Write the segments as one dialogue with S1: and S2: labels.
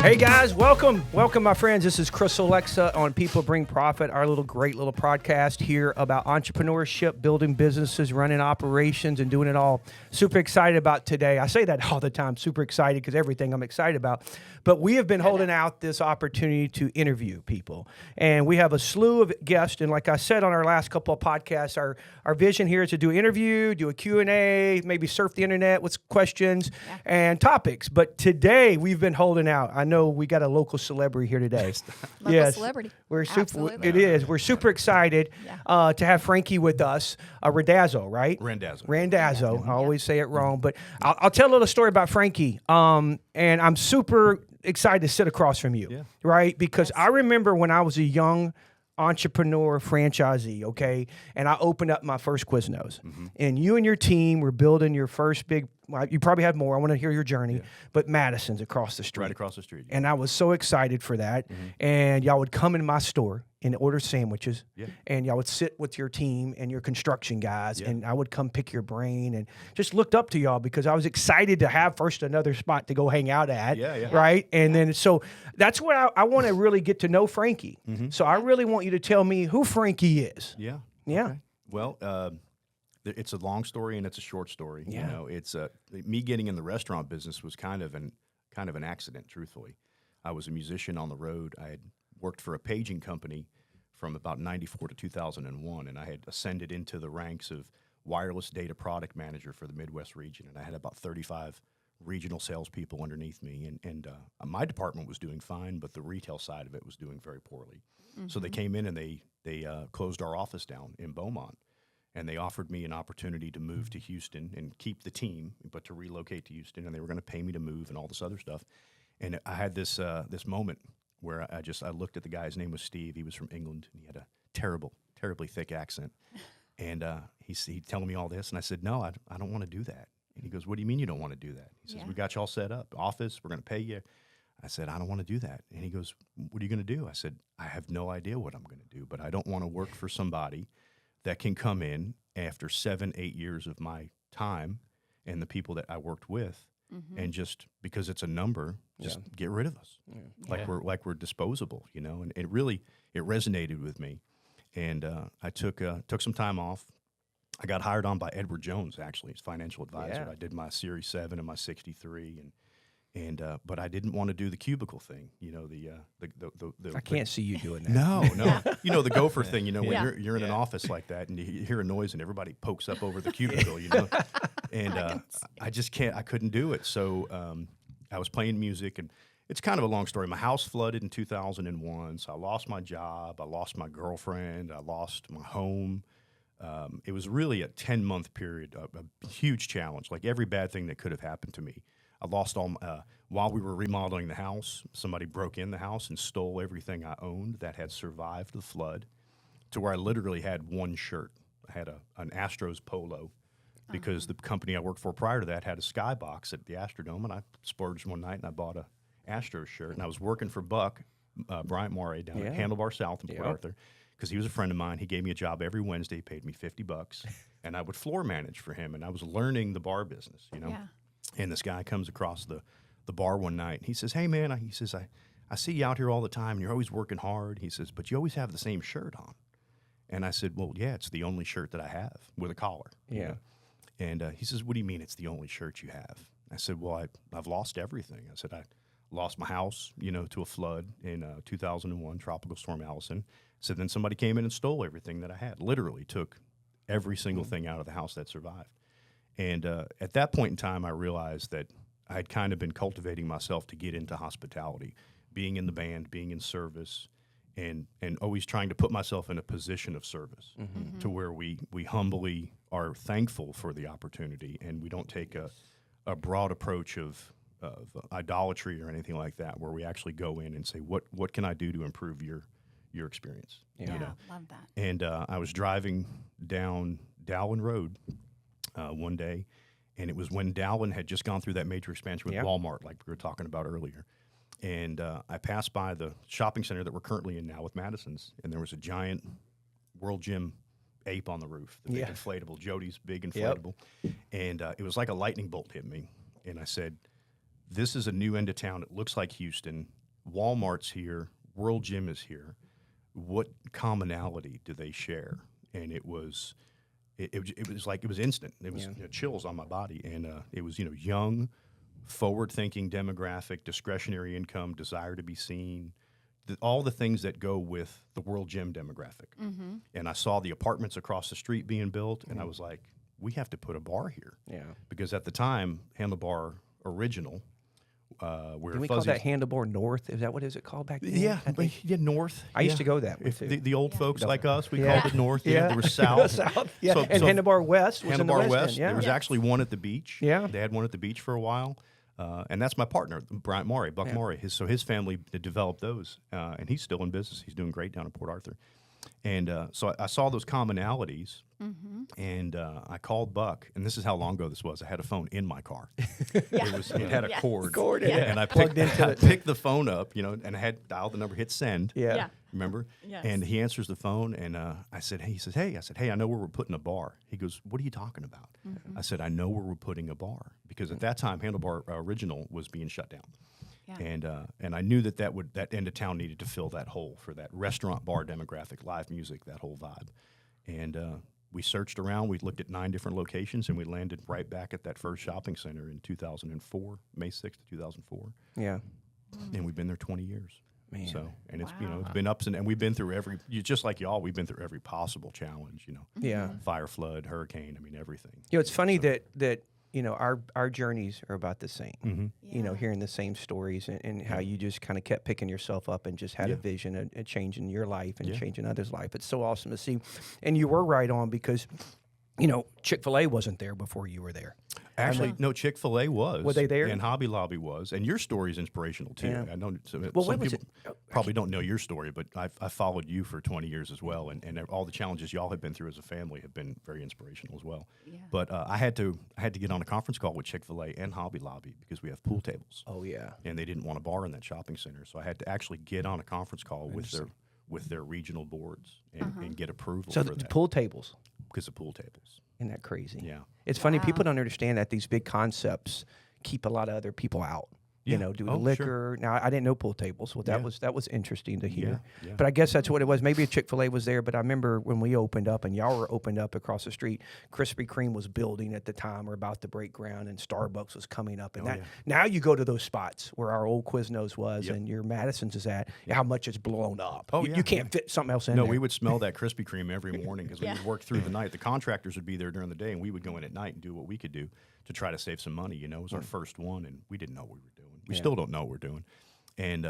S1: Hey guys, welcome my friends. This is Chris Olexa on People Bring Profit, our great little podcast here about entrepreneurship, building businesses, running operations, and doing it all. Super excited about today. I say that all the time, super excited because everything I'm excited about. But we have been holding out this opportunity to interview people, and we have a slew of guests. And like I said on our last couple of podcasts, our vision here is to do an interview, do a Q&A, maybe surf the internet with questions and topics. But today we've been holding out. I know we got a local celebrity here today.
S2: Local celebrity.
S1: We're super.
S2: Absolutely.
S1: It is. We're super excited to have Frankie with us. Randazzo, right?
S3: Randazzo.
S1: I always say it wrong, but I'll tell a little story about Frankie. And I'm super excited to sit across from you, right? Because I remember when I was a young entrepreneur franchisee, okay, and I opened up my first Quiznos, and you and your team were building your first big. Well, you probably had more. I want to hear your journey, but Madison's across the street,
S3: Right across the street.
S1: and I was so excited for that. And y'all would come in my store and order sandwiches, and y'all would sit with your team and your construction guys, and I would come pick your brain and just looked up to y'all because I was excited to have first another spot to go hang out at, right? And then so that's what I want to really get to know Frankie. So I really want you to tell me who Frankie is.
S3: Yeah.
S1: Yeah.
S3: Well, it's a long story and it's a short story.
S1: Yeah.
S3: You know, it's me getting in the restaurant business was kind of an accident. Truthfully, I was a musician on the road. I had worked for a paging company from about '94 to 2001, and I had ascended into the ranks of wireless data product manager for the Midwest region, and I had about 35 regional salespeople underneath me, and my department was doing fine, but the retail side of it was doing very poorly. So they came in and they closed our office down in Beaumont, and they offered me an opportunity to move to Houston and keep the team, but to relocate to Houston, and they were going to pay me to move and all this other stuff. And I had this moment where I looked at the guy. His name was Steve. He was from England, and he had a terribly thick accent. And he's telling me all this, and I said, no, I don't want to do that. And he goes, what do you mean you don't want to do that? He says, we got you all set up, office, we're going to pay you. I said, I don't want to do that. And he goes, what are you going to do? I said, I have no idea what I'm going to do, but I don't want to work for somebody that can come in after 7-8 years of my time and the people that I worked with, and just because it's a number, just get rid of us, like we're disposable, you know. And it resonated with me, and I took some time off. I got hired on by Edward Jones, actually, his financial advisor. I did my Series 7 and my 63, but I didn't want to do the cubicle thing, you know, the
S1: I can't see you doing that.
S3: No. You know, the gopher thing, you know, when you're in an office like that and you hear a noise and everybody pokes up over the cubicle, you know, and I just couldn't do it. So I was playing music, and it's kind of a long story. My house flooded in 2001, so I lost my job, I lost my girlfriend, I lost my home. It was really a 10-month period, a huge challenge, like every bad thing that could have happened to me. I lost all while we were remodeling the house. Somebody broke in the house and stole everything I owned that had survived the flood, to where I literally had one shirt. I had an Astros polo because the company I worked for prior to that had a skybox at the Astrodome, and I splurged one night and I bought a Astros shirt. And I was working for Buck Bryant Moray down at Handlebar South in Port Arthur, because he was a friend of mine. He gave me a job every Wednesday, paid me $50, and I would floor manage for him. And I was learning the bar business, you know.
S2: Yeah.
S3: And this guy comes across the bar one night. He says, hey, man, I see you out here all the time, and you're always working hard. He says, but you always have the same shirt on. And I said, well, yeah, it's the only shirt that I have with a collar.
S1: Yeah.
S3: You know? And he says, what do you mean it's the only shirt you have? I said, well, I've lost everything. I said, I lost my house, you know, to a flood in 2001, Tropical Storm Allison. So then somebody came in and stole everything that I had, literally took every single thing out of the house that survived. And at that point in time, I realized that I had kind of been cultivating myself to get into hospitality, being in the band, being in service, and always trying to put myself in a position of service to where we humbly are thankful for the opportunity, and we don't take a broad approach of idolatry or anything like that, where we actually go in and say, what can I do to improve your experience?
S2: Yeah,
S3: you know?
S2: love that.
S3: And I was driving down Dowling Road one day, and it was when Dowling had just gone through that major expansion with Walmart, like we were talking about earlier. And I passed by the shopping center that we're currently in now with Madison's, and there was a giant World Gym ape on the roof, the big inflatable, Jody's big inflatable. And it was like a lightning bolt hit me. And I said, this is a new end of town. It looks like Houston. Walmart's here, World Gym is here. What commonality do they share? And it was like it was instant. It was chills on my body, and it was young, forward-thinking demographic, discretionary income, desire to be seen, all the things that go with the World Gym demographic. And I saw the apartments across the street being built, and I was like, we have to put a bar here.
S1: Yeah.
S3: Because at the time, Handlebar Original, where
S1: Did we call that Handlebar North? Is that what is it called back then?
S3: Yeah, North.
S1: I used to go that way,
S3: If
S1: too.
S3: the old folks like us, we called it North. There was South.
S1: South. Yeah.
S3: So,
S1: And Handlebar West was in the
S3: Handlebar
S1: West
S3: West.
S1: End, yeah.
S3: There was actually one at the beach.
S1: Yeah.
S3: They had one at the beach for a while. And that's my partner, Bryant Maury, Buck Maury. His family developed those, and he's still in business. He's doing great down in Port Arthur. And so I saw those commonalities, and I called Buck, and this is how long ago this was. I had a phone in my car. It had a cord. And I picked the phone up, and I had dialed the number, hit send.
S1: Yeah.
S3: Remember?
S2: Yes.
S3: And he answers the phone, and I said, hey, I know where we're putting a bar. He goes, what are you talking about? I said, I know where we're putting a bar, because at that time, Handlebar Original was being shut down. Yeah. And I knew that end of town needed to fill that hole for that restaurant bar demographic, live music, that whole vibe. And we searched around. We looked at 9 different locations, and we landed right back at that first shopping center in 2004, May 6th, 2004.
S1: Yeah.
S3: And we've been there 20 years.
S1: Man.
S3: So, and it's it's been ups and we've been through just like y'all, we've been through every possible challenge.
S1: Yeah.
S3: Fire, flood, hurricane. I mean, everything.
S1: It's funny that our journeys are about the same. Hearing the same stories and how you just kind of kept picking yourself up and just had a vision and changing your life and changing others' life. It's so awesome to see. And you were right on, because Chick-fil-A wasn't there before you were there.
S3: Actually, no, Chick-fil-A was.
S1: Were they there?
S3: And Hobby Lobby was. And your story is inspirational, too.
S1: Yeah.
S3: I know some
S1: when was
S3: people probably don't know your story, but I followed you for 20 years as well. And all the challenges y'all have been through as a family have been very inspirational as well. Yeah. But I had to get on a conference call with Chick-fil-A and Hobby Lobby because we have pool tables.
S1: Oh, yeah.
S3: And they didn't want a bar in that shopping center. So I had to actually get on a conference call with their regional boards and get approval
S1: So
S3: for
S1: the
S3: that.
S1: pool tables.
S3: Because of pool tables.
S1: Isn't that crazy?
S3: Yeah.
S1: It's funny. People don't understand that these big concepts keep a lot of other people out.
S3: Yeah.
S1: Due to
S3: Oh,
S1: liquor.
S3: sure.
S1: Now, I didn't know pool tables. Well, that was interesting to hear.
S3: Yeah.
S1: But I guess that's what it was. Maybe a Chick-fil-A was there, but I remember when we opened up and y'all were opened up across the street, Krispy Kreme was building at the time or about to break ground, and Starbucks was coming up. And now you go to those spots where our old Quiznos was and your Madison's is at, how much it's blown up.
S3: Oh,
S1: You can't fit something else in there.
S3: No, we would smell that Krispy Kreme every morning because we would work through the night. The contractors would be there during the day, and we would go in at night and do what we could do to try to save some money. It was our first one, and we didn't know what we were doing. We still don't know what we're doing. And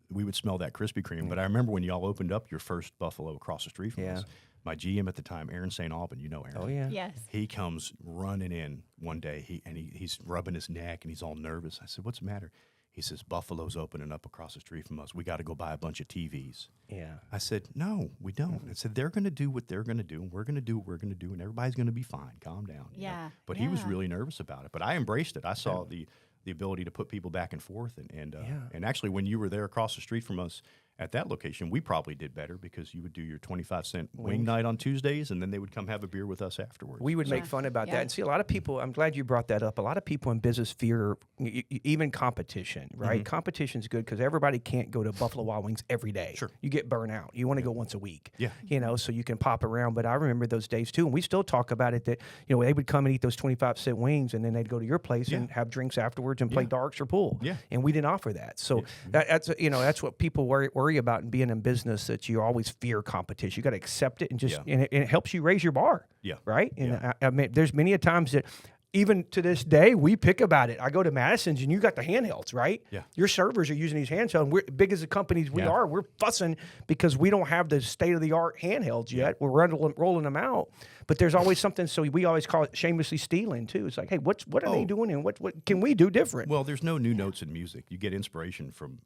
S3: we would smell that Krispy Kreme. But I remember when y'all opened up your first Buffalo across the street from us, my GM at the time, Aaron St. Aubin, Aaron.
S1: Oh, yeah.
S2: Yes.
S3: He comes running in one day, he's rubbing his neck, and he's all nervous. I said, what's the matter? He says, Buffalo's opening up across the street from us. We got to go buy a bunch of TVs.
S1: Yeah.
S3: I said, no, we don't. I said, they're going to do what they're going to do, and we're going to do what we're going to do, and everybody's going to be fine. Calm down.
S2: Yeah.
S3: But he was really nervous about it. But I embraced it. I saw the ability to put people back and forth. And actually, when you were there across the street from us at that location, we probably did better because you would do your 25-cent wing night on Tuesdays, and then they would come have a beer with us afterwards.
S1: We would make fun about that. And see, a lot of people, I'm glad you brought that up. A lot of people in business fear even competition, right? Competition's good because everybody can't go to Buffalo Wild Wings every day.
S3: Sure.
S1: You get burnt out. You want to go once a week.
S3: Yeah.
S1: So you can pop around. But I remember those days too. And we still talk about it that, they would come and eat those 25-cent wings, and then they'd go to your place and have drinks afterwards and play darts or pool.
S3: Yeah.
S1: And we didn't offer that. So that's what people worry about in being in business, that you always fear competition. You got to accept it and just, and it helps you raise your bar.
S3: Yeah.
S1: Right. And I mean, there's many a times that even to this day, we pick about it. I go to Madison's and you got the handhelds, right?
S3: Yeah.
S1: Your servers are using these handhelds. And we're big as the companies we are. We're fussing because we don't have the state-of-the-art handhelds yet. We're rolling them out. But there's always something, so we always call it shamelessly stealing, too. It's like, hey, what are they doing, and what can we do different?
S3: Well, there's no new notes in music. You get inspiration from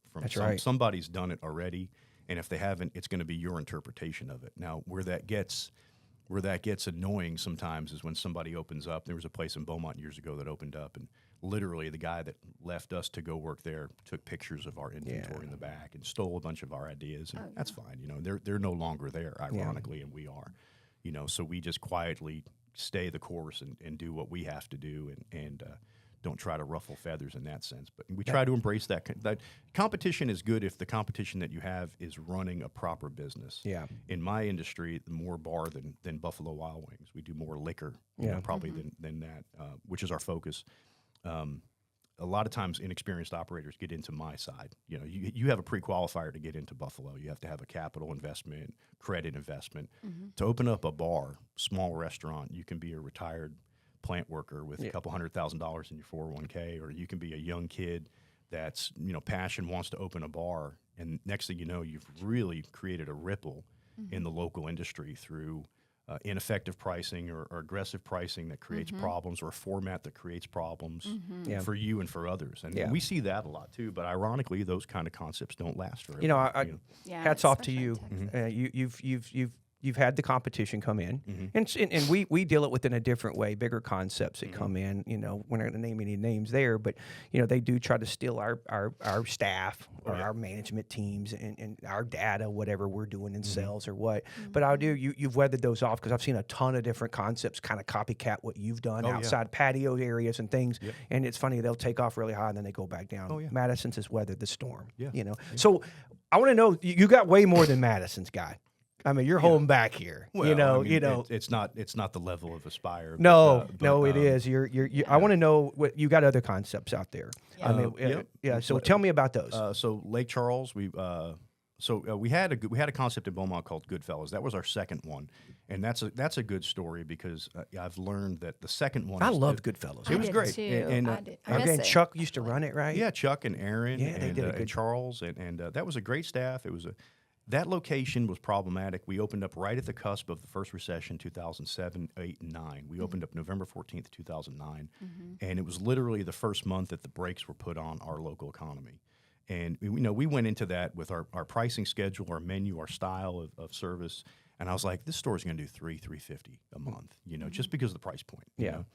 S3: somebody's done it already, and if they haven't, it's going to be your interpretation of it. Now, where that gets annoying sometimes is when somebody opens up. There was a place in Beaumont years ago that opened up, and literally the guy that left us to go work there took pictures of our inventory in the back and stole a bunch of our ideas, and that's fine. They're no longer there, ironically, and we are. So we just quietly stay the course and do what we have to do and don't try to ruffle feathers in that sense. But we try to embrace that. That competition is good if the competition that you have is running a proper business.
S1: Yeah.
S3: In my industry, more bar than Buffalo Wild Wings. We do more liquor, probably than that, which is our focus. A lot of times inexperienced operators get into my side. You have a pre-qualifier to get into Buffalo. You have to have a capital investment, credit investment. To open up a bar, small restaurant, you can be a retired plant worker with a couple $100,000 in your 401k, or you can be a young kid that's, passion wants to open a bar. And next thing you know, you've really created a ripple in the local industry through ineffective pricing or aggressive pricing that creates problems, or a format that creates problems for you and for others. And we see that a lot too. But ironically, those kind of concepts don't last forever.
S1: Hats off to you. You've had the competition come in, and we deal it within a different way. Bigger concepts that come in. We're not going to name any names there, but they do try to steal our staff or our management teams and our data, whatever we're doing in sales or what. But you've weathered those off, because I've seen a ton of different concepts kind of copycat what you've done outside patio areas and things. And it's funny, they'll take off really high and then they go back down. Madison's has weathered the storm. So I want to know, you got way more than Madison's got. I mean, you're home back here.
S3: Well, it's not the level of Aspire.
S1: No, it is. I want to know what you got, other concepts out there. So tell me about those.
S3: So Lake Charles, we had a concept in Beaumont called Goodfellas. That was our second one, and that's a good story, because I've learned that the second one.
S1: I loved Goodfellas. It was great. And Chuck used to run it, right?
S3: Yeah, Chuck and Aaron.
S1: Yeah, they did a good
S3: and Charles, and that was a great staff. That location was problematic. We opened up right at the cusp of the first recession, 2007, 8, and 9. We opened up November 14th, 2009, and it was literally the first month that the brakes were put on our local economy. And we went into that with our pricing schedule, our menu, our style of service, and I was like, this store's going to do $350 a month, just because of the price point. You know?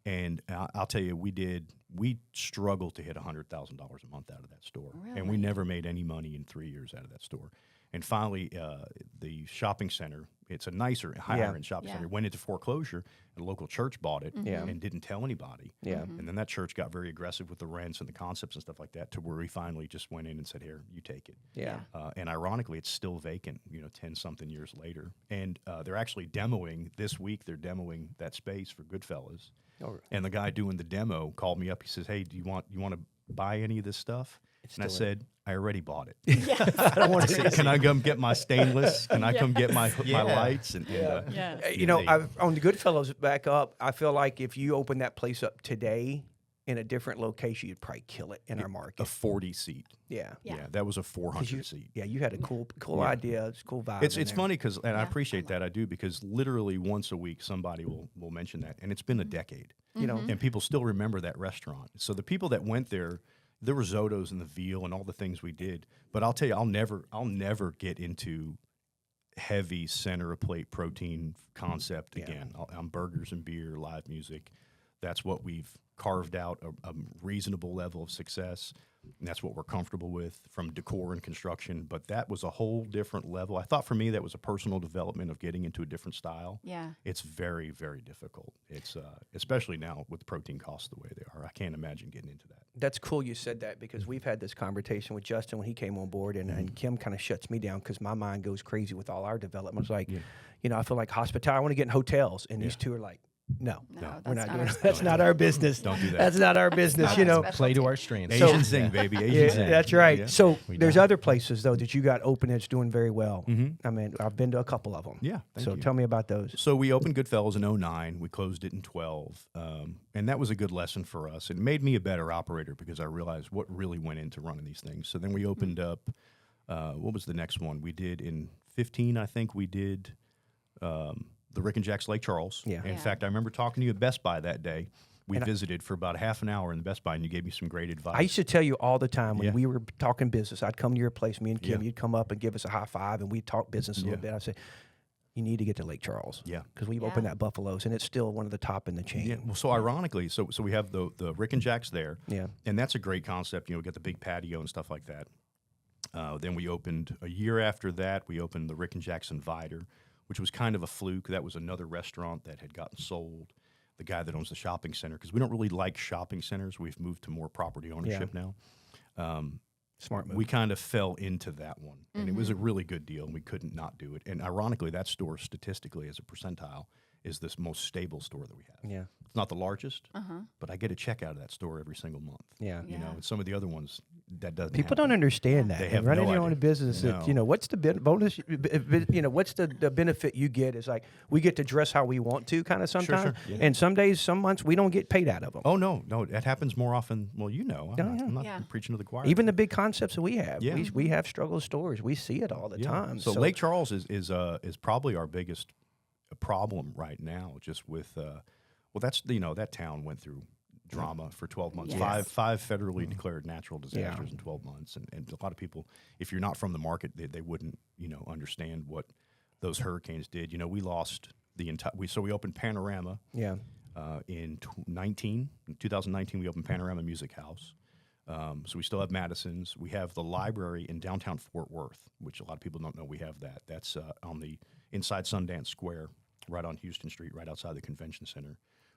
S3: And I'll tell you, we struggled to hit $100,000 a month out of that store, and we never made any money in 3 years out of that store. And finally, the shopping center, it's a nicer, higher-end shopping center, went into foreclosure, and a local church bought it and didn't tell anybody. And then that church got very aggressive with the rents and the concepts and stuff like that, to where we finally just went in and said, here, you take it. And ironically, it's still vacant, 10-something years later. And they're actually demoing, this week, they're demoing that space for Goodfellas. And the guy doing the demo called me up. He says, hey, do you want to buy any of this stuff? And I said, I already bought it. I don't want to say, can I come get my stainless? Can I come get my lights? And
S1: on the Goodfellas back up, I feel like if you open that place up today in a different location, you'd probably kill it in our market.
S3: A 40-seat.
S1: Yeah,
S3: that was a 400-seat.
S1: Yeah, you had a cool idea. It's a cool vibe.
S3: It's funny because, and I appreciate that, I do, because literally once a week somebody will mention that, and it's been a decade. And people still remember that restaurant. So the people that went there. There were risottos and the veal and all the things we did, but I'll tell you, I'll never get into heavy center of plate protein concept again. I'm burgers and beer, live music. That's what we've carved out a reasonable level of success, and that's what we're comfortable with from decor and construction. But that was a whole different level. I thought for me that was a personal development of getting into a different style. It's very, very difficult. It's especially now with protein costs the way they are. I can't imagine getting into that.
S1: That's cool you said that, because we've had this conversation with Justin when he came on board, and Kim kind of shuts me down because my mind goes crazy with all our developments. Like, I feel like hospitality, I want to get in hotels, and these two are like, no, we're not doing that. That's not our business.
S3: Don't do that.
S1: That's not our business,
S2: Play to our strengths.
S3: Asian zing, baby. Asian zing.
S1: That's right. So there's other places, though, that you got open that's doing very well. I mean, I've been to a couple of them. So tell me about those.
S3: So we opened Goodfellas in 2009. We closed it in 2012. And that was a good lesson for us. It made me a better operator, because I realized what really went into running these things. So then we opened up, what was the next one? We did in 2015, I think we did the Rick and Jack's Lake Charles. In fact, I remember talking to you at Best Buy that day. We visited for about half an hour in the Best Buy, and you gave me some great advice.
S1: I used to tell you all the time when we were talking business, I'd come to your place, me and Kim, you'd come up and give us a high five, and we'd talk business a little bit. I'd say, you need to get to Lake Charles. Because we've opened that Buffalo's, and it's still one of the top in the chain.
S3: Well, so ironically, so we have the Rick and Jack's there. And that's a great concept. We got the big patio and stuff like that. Then we opened, a year after that, we opened the Rick and Jack's Inviter, which was kind of a fluke. That was another restaurant that had gotten sold. the guy that owns the shopping center, because we don't really like shopping centers. We've moved to more property ownership now.
S1: Smart move.
S3: We kind of fell into that one, and it was a really good deal, and we couldn't not do it. And ironically, that store statistically as a percentile is this most stable store that we have.
S1: Yeah.
S3: It's not the largest, but I get a check out of that store every single month.
S1: Yeah.
S3: You know, and some of the other ones, that doesn't
S1: People
S3: happen.
S1: don't understand that.
S3: They
S1: And
S3: have
S1: running
S3: no
S1: your own
S3: idea.
S1: business,
S3: No.
S1: you know, what's the bonus? You know, what's the benefit you get is like we get to dress how we want to kind of sometimes.
S3: Yeah.
S1: And some days, some months, we don't get paid out of them.
S3: Oh, no, that happens more often. Well, you know, I'm not
S2: Yeah.
S3: preaching to the choir.
S1: Even the big concepts that we have.
S3: Yeah.
S1: We have struggle stores. We see it all the time.
S3: So Lake Charles is probably our biggest problem right now, just with well, that's that town went through drama for 12 months.
S2: Yes.
S3: Five federally declared natural disasters in 12 months, and a lot of people, if you're not from the market, they wouldn't understand what those hurricanes did. We lost the entire. We opened Panorama.
S1: Yeah.
S3: In 2019, we opened Panorama Music House. So we still have Madison's. We have the library in downtown Fort Worth, which a lot of people don't know we have that. That's on the inside Sundance Square, right on Houston Street, right outside the convention center.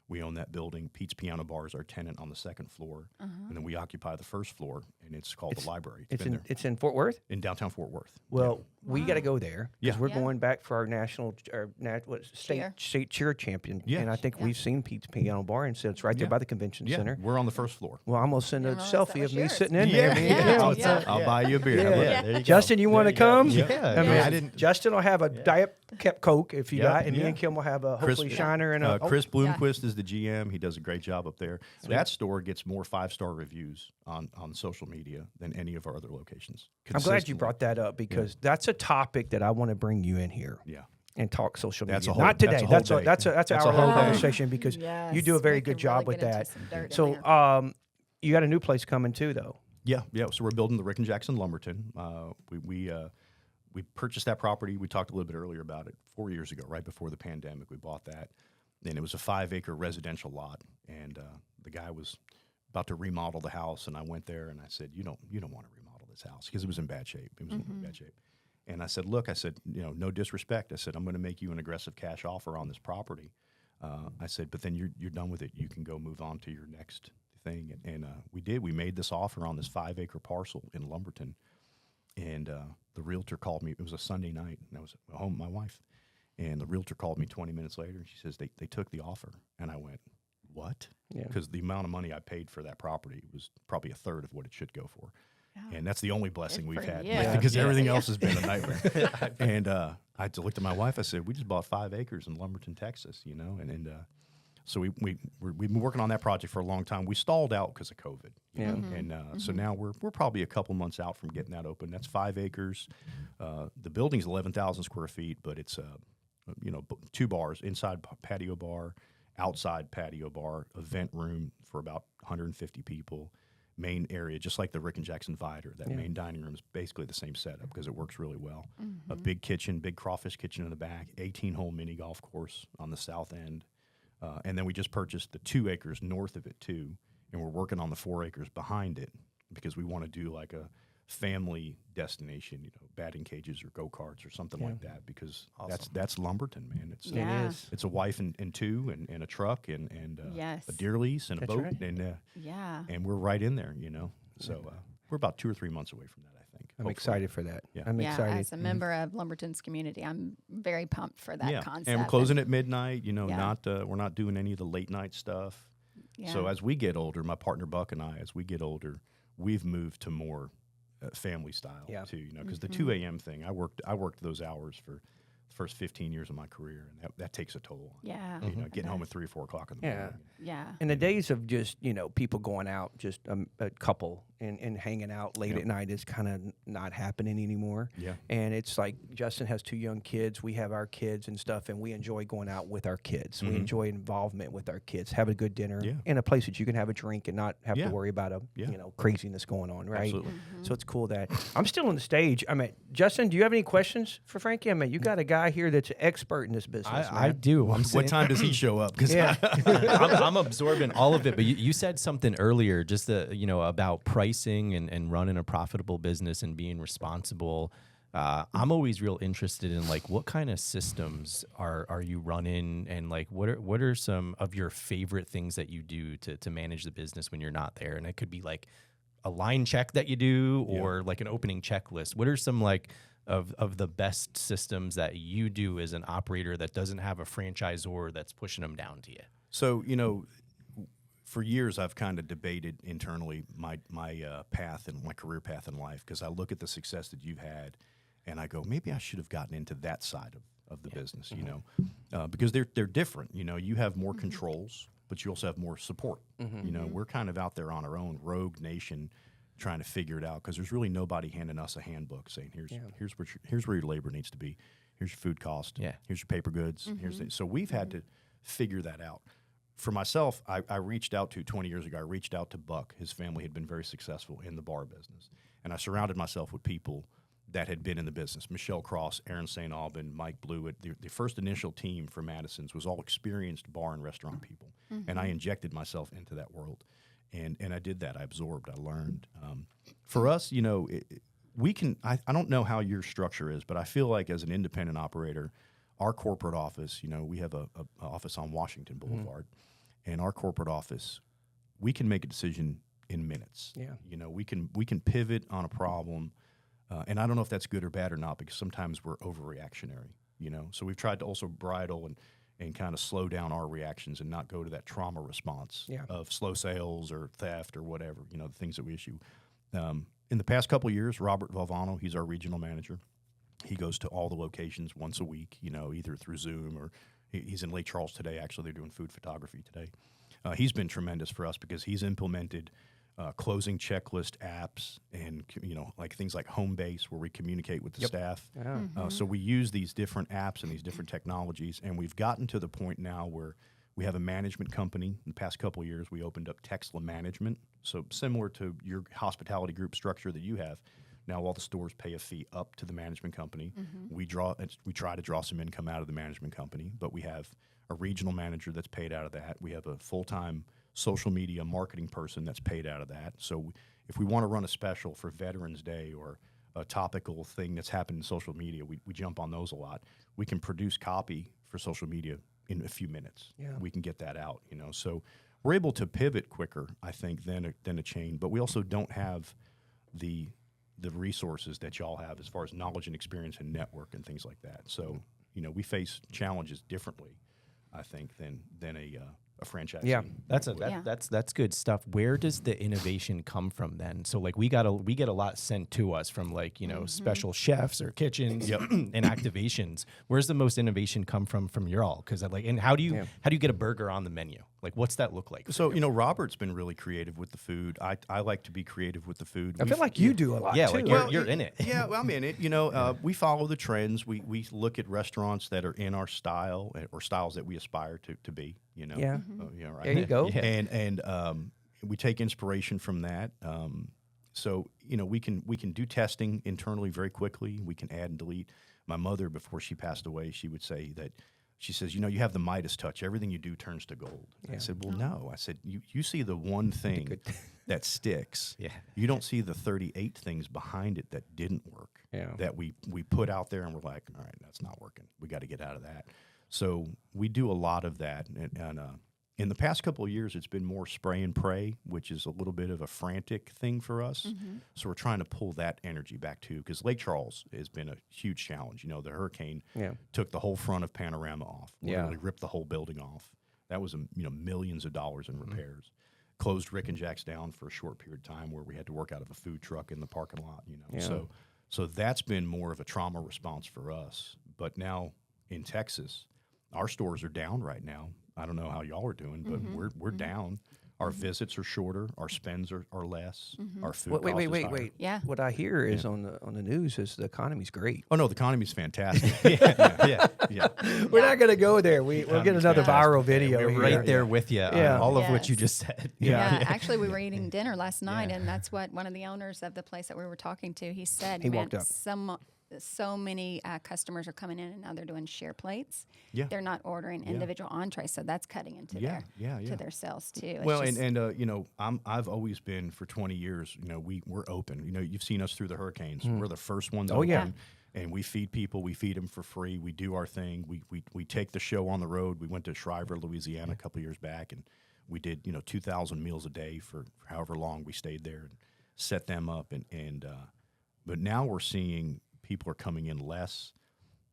S3: We own that building. Pete's Piano Bar is our tenant on the second floor, and then we occupy the first floor, and it's called the library.
S1: It's in Fort Worth?
S3: In downtown Fort Worth.
S1: Well, we got to go there because
S3: Yeah.
S1: we're
S2: Yeah.
S1: going back for our state cheer champion.
S3: Yes.
S1: And I think we've seen Pete's Piano Bar, and so it's right there
S3: Yeah.
S1: by the convention
S3: Yeah,
S1: center.
S3: we're on the first floor.
S1: Well, I'm going to send a
S2: Didn't realize that
S1: selfie
S2: was
S1: of me
S2: yours.
S1: sitting in there. Me and
S2: Yeah.
S1: Kim.
S2: Yeah.
S3: I'll buy you a beer.
S1: Yeah.
S3: How about
S2: Yeah.
S3: that?
S4: There you go.
S1: Justin, you want to come?
S4: Yeah.
S1: I mean,
S4: I didn't.
S1: Justin will have a Diet Coke if you
S3: Yeah,
S1: got, and me
S3: yeah.
S1: and Kim will have a hopefully Shiner and a.
S3: Chris Bloomquist is the GM. He does a great job up there. That store gets more 5-star reviews on social media than any of our other locations.
S1: I'm glad you
S3: Consistently.
S1: brought that up because that's a topic that I want to bring you in here.
S3: Yeah.
S1: And talk social media.
S3: That's a whole-
S1: Not today.
S3: that's a whole
S1: That's
S3: day.
S1: that's
S3: That's
S1: an
S3: a
S1: hour
S3: whole
S1: long
S3: day.
S1: conversation because you do a
S2: Yes,
S1: very
S2: we
S1: good
S2: could
S1: job
S2: really
S1: with
S2: get into
S1: that.
S2: some dirt in
S1: So
S2: there.
S1: you got a new place coming too, though.
S3: Yeah. So we're building the Rick and Jackson Lumberton. We purchased that property. We talked a little bit earlier about it 4 years ago, right before the pandemic. We bought that, and it was a 5-acre residential lot. And the guy was about to remodel the house, and I went there and I said, "You don't want to remodel this house," because it was in bad shape. It was in bad shape. And I said, "Look," I said, no disrespect. I said, "I'm going to make you an aggressive cash offer on this property." I said, "But then you're done with it. You can go move on to your next thing." And we did. We made this offer on this 5-acre parcel in Lumberton. And the realtor called me. It was a Sunday night, and I was at home with my wife. And the realtor called me 20 minutes later, and she says, they took the offer. And I went, "What?"
S1: Yeah.
S3: Because the amount of money I paid for that proproperty was probably a third of what it should go for. And that's the only blessing we've
S2: for
S3: had,
S2: you.
S3: because
S4: Yeah.
S3: everything else has been a nightmare. And I looked at my wife. I said, "We just bought 5 acres in Lumberton, Texas, And so we've been working on that project for a long time. We stalled out because of COVID.
S1: Yeah.
S3: And so now we're probably a couple months out from getting that open. That's 5 acres. The building's 11,000 square feet, but it's 2 bars, inside patio bar, outside patio bar, event room for about 150 people. Main area, just like the Rick and Jackson Vider. That main dining room is basically the same setup because it works really well. A big kitchen, big crawfish kitchen in the back, 18-hole mini golf course on the south end. And then we just purchased the 2 acres north of it too, and we're working on the 4 acres behind it because we want to do like a family destination, batting cages or go-karts or something like that, because that's Lumberton, man. It's
S2: Yeah.
S1: It is.
S3: it's a wife and 2 and a truck and
S2: Yes.
S3: a deer lease and a
S1: That's
S3: boat
S1: right.
S3: and we're right in there, So we're about 2 or 3 months away from that, I think.
S1: I'm
S3: hopefully.
S1: excited for that.
S3: Yeah.
S1: I'm excited.
S2: As a member of Lumberton's community, I'm very pumped for that concept.
S3: And we're closing at midnight.
S2: Yeah.
S3: We're not doing any of the late night stuff.
S2: Yeah.
S3: So as we get older, my partner Buck and I, as we get older, we've moved to more family style too. Because the 2 a.m. thing, I worked those hours for the first 15 years of my career, and that takes a toll.
S2: Yeah.
S3: Getting home at 3 or 4 o'clock in the morning.
S2: Yeah.
S1: In the days of just, people going out, just a couple and hanging out late at night is kind of not happening anymore.
S3: Yeah.
S1: And it's like Justin has 2 young kids. We have our kids and stuff, and we enjoy going out with our kids. We enjoy involvement with our kids, have a good dinner in a place that you can have a drink and not have to worry about craziness going on, right?
S3: Absolutely.
S1: So it's cool that I'm still on the stage. I mean, Justin, do you have any questions for Frankie? I mean, you got a guy here that's an expert in this business.
S4: I
S1: man.
S4: do.
S3: What time does he show up? 'Cause
S1: Yeah.
S4: I'm absorbing all of it. But you said something earlier, just about pricing and running a profitable business and being responsible. I'm always real interested in like what kind of systems are you running, and like what are some of your favorite things that you do to manage the business when you're not there? And it could be like a line check that you do, or like an opening checklist. What are some like of the best systems that you do as an operator that doesn't have a franchisor that's pushing them down to you?
S3: So, for years I've kind of debated internally my path and my career path in life, because I look at the success that you've had and I go, maybe I should have gotten into that side of the business, because they're different. You have more controls, but you also have more support. We're kind of out there on our own, rogue nation, trying to figure it out, because there's really nobody handing us a handbook saying, here's where your labor needs to be, here's your food cost, here's your paper goods, so we've had to figure that out. For myself, I reached out to 20 years ago. I reached out to Buck. His family had been very successful in the bar business, and I surrounded myself with people that had been in the business. Michelle Cross, Aaron St. Aubin, Mike Blewett. The first initial team for Madison's was all experienced bar and restaurant people, and I injected myself into that world, and I did that. I absorbed. I learned. For us, we can. I don't know how your structure is, but I feel like as an independent operator, our corporate office, we have a office on Washington Boulevard, and our corporate office, we can make a decision in minutes. We can pivot on a problem. And I don't know if that's good or bad or not, because sometimes we're overreactionary, So we've tried to also bridle and kind of slow down our reactions and not go to that trauma response of slow sales or theft or whatever, the things that we issue. In the past couple of years, Robert Valvano, he's our regional manager. He goes to all the locations once a week, either through Zoom or he's in Lake Charles today. Actually, they're doing food photography today. He's been tremendous for us because he's implemented closing checklist apps and like things like Homebase, where we communicate with the staff. So we use these different apps and these different technologies, and we've gotten to the point now where we have a management company. In the past couple of years, we opened up Texla Management, so similar to your hospitality group structure that you have. Now all the stores pay a fee up to the management company. We try to draw some income out of the management company, but we have a regional manager that's paid out of that. We have a full-time social media marketing person that's paid out of that. So if we want to run a special for Veterans Day or a topical thing that's happened in social media, we jump on those a lot. We can produce copy for social media in a few minutes. We can get that out, So we're able to pivot quicker, I think, than a chain. But we also don't have the resources that y'all have as far as knowledge and experience and network and things like that. So, we face challenges differently, I think, than a franchise.
S4: That's good stuff. Where does the innovation come from then? So like we get a lot sent to us from like, special chefs or kitchens and activations. Where's the most innovation come from your all? Cause and how do you get a burger on the menu? Like what's that look like?
S3: So, Robert's been really creative with the food. I like to be creative with the food.
S1: I feel like you do a lot too.
S4: Like you're in it.
S3: Yeah, well, I'm in it. We follow the trends. We look at restaurants that are in our style or styles that we aspire to be,
S1: Right. There you go.
S3: And we take inspiration from that. So, we can do testing internally very quickly. We can add and delete. My mother, before she passed away, she would say that, she says, you have the Midas touch. Everything you do turns to gold. I said, well, no. I said, you see the one thing that sticks. You don't see the 38 things behind it that didn't work, that we put out there and we're like, all right, that's not working. We got to get out of that. So we do a lot of that. And in the past couple of years, it's been more spray and pray, which is a little bit of a frantic thing for us. So we're trying to pull that energy back too, because Lake Charles has been a huge challenge. The hurricane took the whole front of Panorama off, literally ripped the whole building off. That was millions of dollars in repairs. Closed Rick and Jack's down for a short period of time, where we had to work out of a food truck in the parking lot. So that's been more of a trauma response for us. But now in Texas, our stores are down right now. I don't know how y'all are doing, but we're down. Our visits are shorter. Our spends are less. Our food cost is higher.
S1: Wait.
S2: Yeah.
S1: What I hear is on the news is the economy's great.
S3: Oh no, the economy's fantastic.
S1: We're not going to go there. We'll get another viral video.
S4: We're
S1: here.
S4: right there with you on all of what you just said.
S2: Yeah, actually, we were eating dinner last night, and that's what one of the owners of the place that we were talking to, he said.
S1: He walked up.
S2: So many customers are coming in and now they're doing share plates. They're not ordering individual entrees, so that's cutting into their sales too.
S3: Well, I've always been for 20 years. We're open. You've seen us through the hurricanes. We're the first ones.
S1: Oh,
S3: open.
S1: yeah.
S3: And we feed people. We feed them for free. We do our thing. We take the show on the road. We went to Shriver, Louisiana, a couple years back, and we did 2,000 meals a day for however long we stayed there and set them up. But now we're seeing people are coming in less.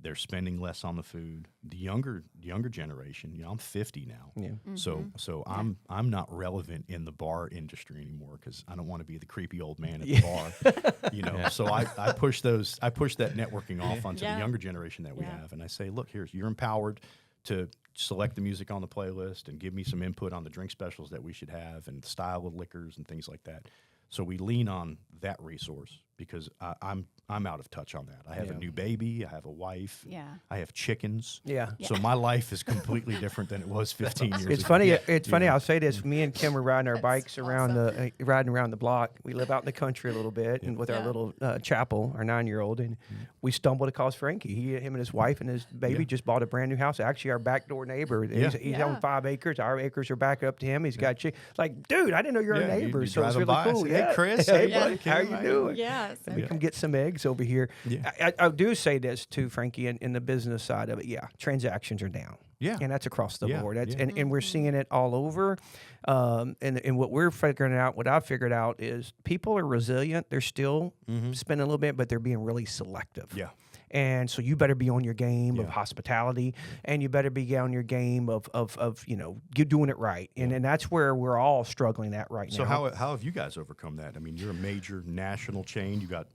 S3: They're spending less on the food. The younger generation, I'm 50 now, so I'm not relevant in the bar industry anymore because I don't want to be the creepy old man at the bar, So I push that networking off onto the younger generation that we have, and I say, look, you're empowered to select the music on the playlist and give me some input on the drink specials that we should have and the style of liquors and things like that. So we lean on that resource because I'm out of touch on that. I have a new baby. I have a wife.
S2: Yeah.
S3: I have chickens.
S1: Yeah.
S3: So my life is completely different than it was 15 years ago.
S1: It's funny. It's funny. I'll say this. Me and Kim were riding our bikes around riding around the block. We live out in the country a little bit, and with our little chapel, our 9-year-old, and we stumbled across Frankie. Him and his wife and his baby just bought a brand new house. Actually, our back door neighbor. He's on 5 acres. Our acres are back up to him. He's got like, dude, I didn't know you were a neighbor. So it's really cool.
S3: Say, hey, Chris. Hey, buddy.
S1: How you doing?
S2: Yes.
S1: Let me come get some eggs over here. Yeah. I do say this too, Frankie, in the business side of it. Yeah, transactions are down. Yeah, and that's across the board. And we're seeing it all over. And what we're figuring out, what I've figured out is people are resilient. They're still spending a little bit, but they're being really selective. Yeah. And so you better be on your game of hospitality, and you better be on your game of you doing it right. And that's where we're all struggling at right now.
S3: So how have you guys overcome that? I mean, you're a major national chain. You've got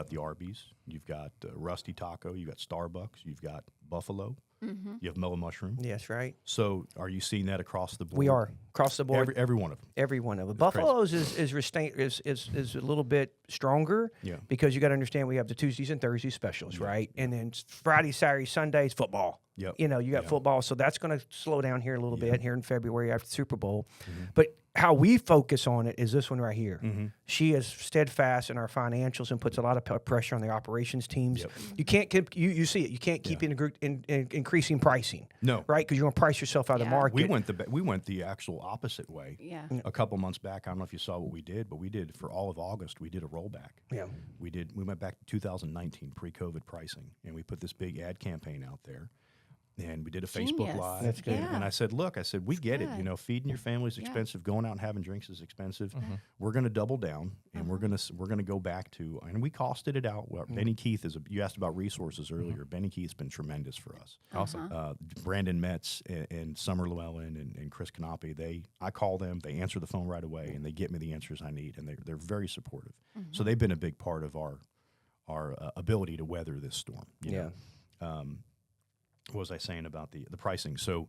S3: the Arby's, you've got Rusty Taco, you've got Starbucks, you've got Buffalo, you have Mellow Mushroom.
S1: Yes, right.
S3: So are you seeing that across the board?
S1: We are across the board.
S3: Every one of them.
S1: Every one of them. Buffalo's is a little bit stronger because you got to understand we have the Tuesdays and Thursdays specials, right? And then Friday, Saturday, Sundays football. Yep. You got football, so that's going to slow down here a little bit here in February after the Super Bowl. But how we focus on it is this one right here. She is steadfast in our financials and puts a lot of pressure on the operations teams. You can't keep you see it. You can't keep increasing pricing. No, right? Because you're going to price yourself out of the market.
S3: We went the actual opposite way. Yeah. A couple months back, I don't know if you saw what we did, but we did for all of August. We did a rollback. Yeah. We went back to 2019 pre-COVID pricing, and we put this big ad campaign out there. And we did a Facebook Live. That's good. And I said, look, we get it. Feeding your family is expensive. Going out and having drinks is expensive. We're going to double down, and we're going to go back to, and we costed it out. Well, Benny Keith you asked about resources earlier. Benny Keith's been tremendous for us. Awesome. Brandon Metz and Summer Llewellyn and Chris Canopi, I call them, they answer the phone right away, and they get me the answers I need, and they're very supportive. So they've been a big part of our ability to weather this storm. You know? What was I saying about the pricing? So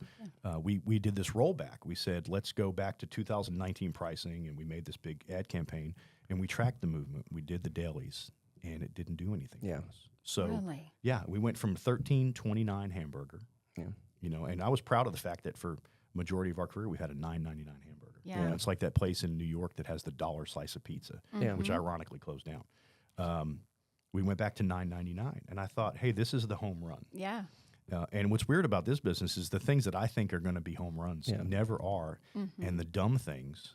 S3: we did this rollback. We said, let's go back to 2019 pricing, and we made this big ad campaign, and we tracked the movement. We did the dailies, and it didn't do anything for us. So, we went from $13.29 hamburger, and I was proud of the fact that for majority of our career, we had a $9.99 hamburger. Yeah. It's like that place in New York that has the dollar slice of pizza, which ironically closed down. We went back to $9.99, and I thought, hey, this is the home run. Yeah. And what's weird about this business is the things that I think are going to be home runs never are, and the dumb things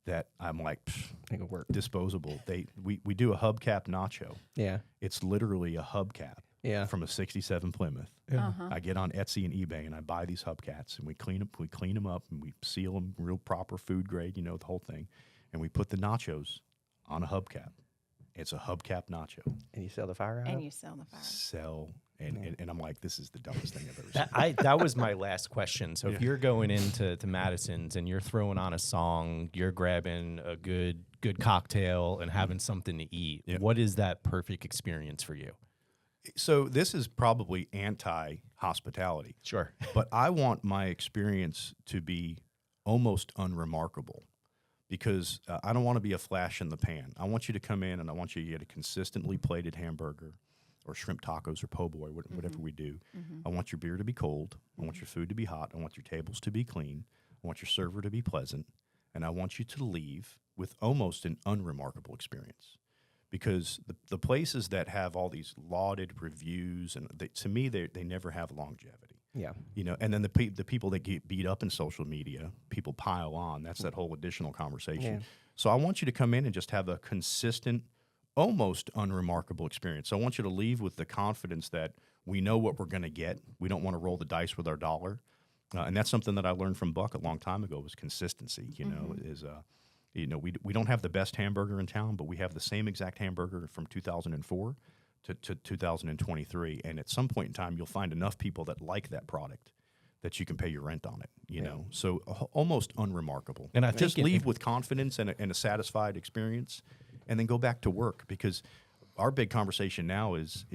S3: that I'm like, disposable. We do a hubcap nacho. Yeah, it's literally a hubcap. Yeah. From a '67 Plymouth. Yeah. I get on Etsy and eBay and I buy these hubcaps and we clean them up and we seal them real proper food grade, the whole thing, and we put the nachos on a hubcap. It's a hubcap nacho.
S1: And you sell the fire out?
S2: And you sell the fire.
S3: And I'm like, this is the dumbest thing I've ever seen.
S4: That was my last question. So if you're going into Madison's and you're throwing on a song, you're grabbing a good cocktail and having something to eat, what is that perfect experience for you?
S3: So this is probably anti-hospitality. Sure. But I want my experience to be almost unremarkable. Because I don't want to be a flash in the pan. I want you to come in and I want you to get a consistently plated hamburger or shrimp tacos or po' boy, whatever we do. I want your beer to be cold. I want your food to be hot. I want your tables to be clean. I want your server to be pleasant. And I want you to leave with almost an unremarkable experience. Because the places that have all these lauded reviews, and to me, they never have longevity. Yeah, and then the people that get beat up in social media, people pile on. That's that whole additional conversation. Yeah. So I want you to come in and just have a consistent, almost unremarkable experience. So I want you to leave with the confidence that we know what we're going to get. We don't want to roll the dice with our dollar. And that's something that I learned from Buck a long time ago was consistency, we don't have the best hamburger in town, but we have the same exact hamburger from 2004 to 2023. And at some point in time, you'll find enough people that like that product that you can pay your rent on it, you know. So almost unremarkable. And I just leave with confidence and a satisfied experience and then go back to work, because our big conversation now is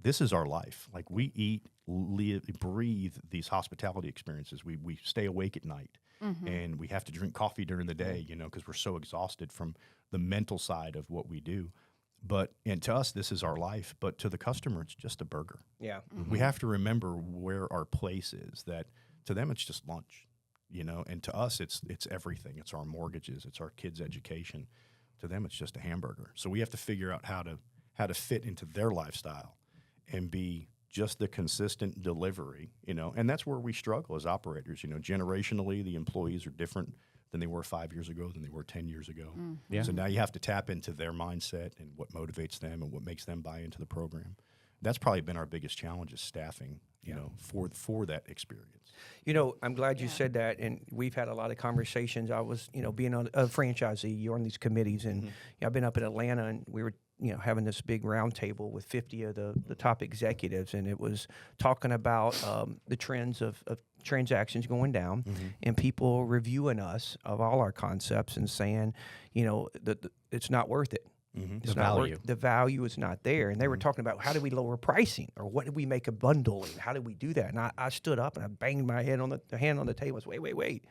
S3: this is our life. Like, we eat, live, breathe these hospitality experiences. We stay awake at night, and we have to drink coffee during the day, because we're so exhausted from the mental side of what we do. And to us, this is our life. But to the customer, it's just a burger.
S1: Yeah.
S3: We have to remember where our place is, that to them, it's just lunch, and to us, it's everything. It's our mortgages. It's our kids' education. To them, it's just a hamburger. So we have to figure out how to fit into their lifestyle and be just the consistent delivery, and that's where we struggle as operators. Generationally, the employees are different than they were 5 years ago, than they were 10 years ago. Yeah. So now you have to tap into their mindset and what motivates them and what makes them buy into the program. That's probably been our biggest challenge, is staffing, for that experience.
S1: I'm glad you said that, and we've had a lot of conversations. I was, being a franchisee, you're on these committees, and I've been up in Atlanta, and we were, having this big round table with 50 of the top executives, and it was talking about the trends of transactions going down, and people reviewing us of all our concepts and saying, that it's not worth it. It's not
S4: value.
S1: The value is not there. And they were talking about, how do we lower pricing, or what did we make a bundle, and how did we do that? And I stood up and I banged my head on the hand on the table and said, wait.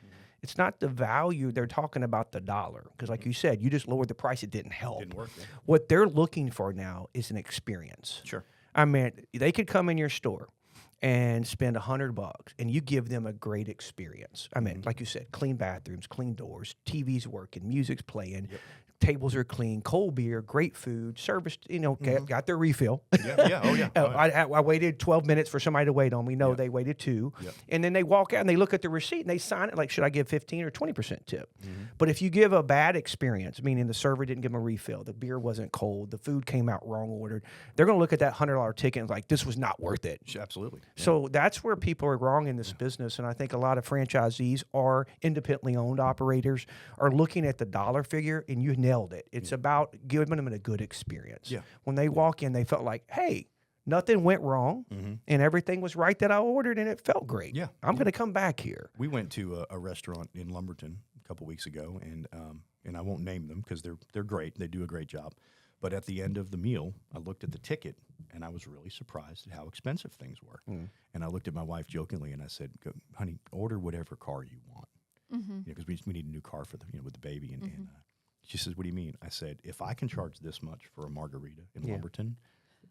S1: It's not the value. They're talking about the dollar. Because like you said, you just lowered the price. It didn't help.
S3: Didn't work. Yeah.
S1: What they're looking for now is an experience.
S3: Sure.
S1: I mean, they could come in your store and spend $100 and you give them a great experience. I mean, like you said, clean bathrooms, clean doors, TV's working, music's playing, tables are clean, cold beer, great food, service, got their refill. I waited 12 minutes for somebody to wait on me. No, they waited 2. Yep. And then they walk out and they look at the receipt and they sign it like, should I give 15 or 20% tip? But if you give a bad experience, meaning the server didn't give them a refill, the beer wasn't cold, the food came out wrong ordered, they're going to look at that $100 ticket and like, this was not worth it.
S3: Absolutely. Yeah.
S1: So that's where people are wrong in this business. And I think a lot of franchisees or independently owned operators are looking at the dollar figure, and you nailed it. It's about giving them a good experience. Yeah. When they walk in, they felt like, hey, nothing went wrong, and everything was right that I ordered, and it felt great. Yeah. I'm going to come back here.
S3: We went to a restaurant in Lumberton a couple weeks ago, and I won't name them because they're great. They do a great job. But at the end of the meal, I looked at the ticket, and I was really surprised at how expensive things were. And I looked at my wife jokingly, and I said, honey, order whatever car you want. Because we need a new car for with the baby. And she says, what do you mean? I said, if I can charge this much for a margarita in Lumberton,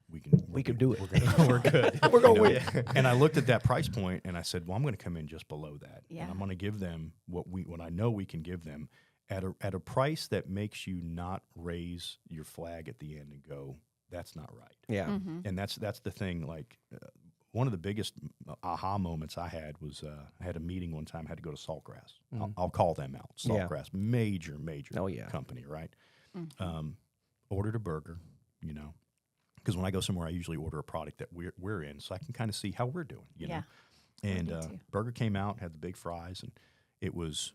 S3: we can do it.
S1: We're good. We're going to win.
S3: And I looked at that price point, and I said, well, I'm going to come in just below that. Yeah. And I'm going to give them what I know we can give them at a price that makes you not raise your flag at the end and go, that's not right. Yeah. And that's the thing. Like, one of the biggest aha moments I had was I had a meeting one time. I had to go to Saltgrass. I'll call them out. Saltgrass, major company, right? Ordered a burger, because when I go somewhere, I usually order a product that we're in, so I can kind of see how we're doing, you know. And burger came out, had the big fries, and it was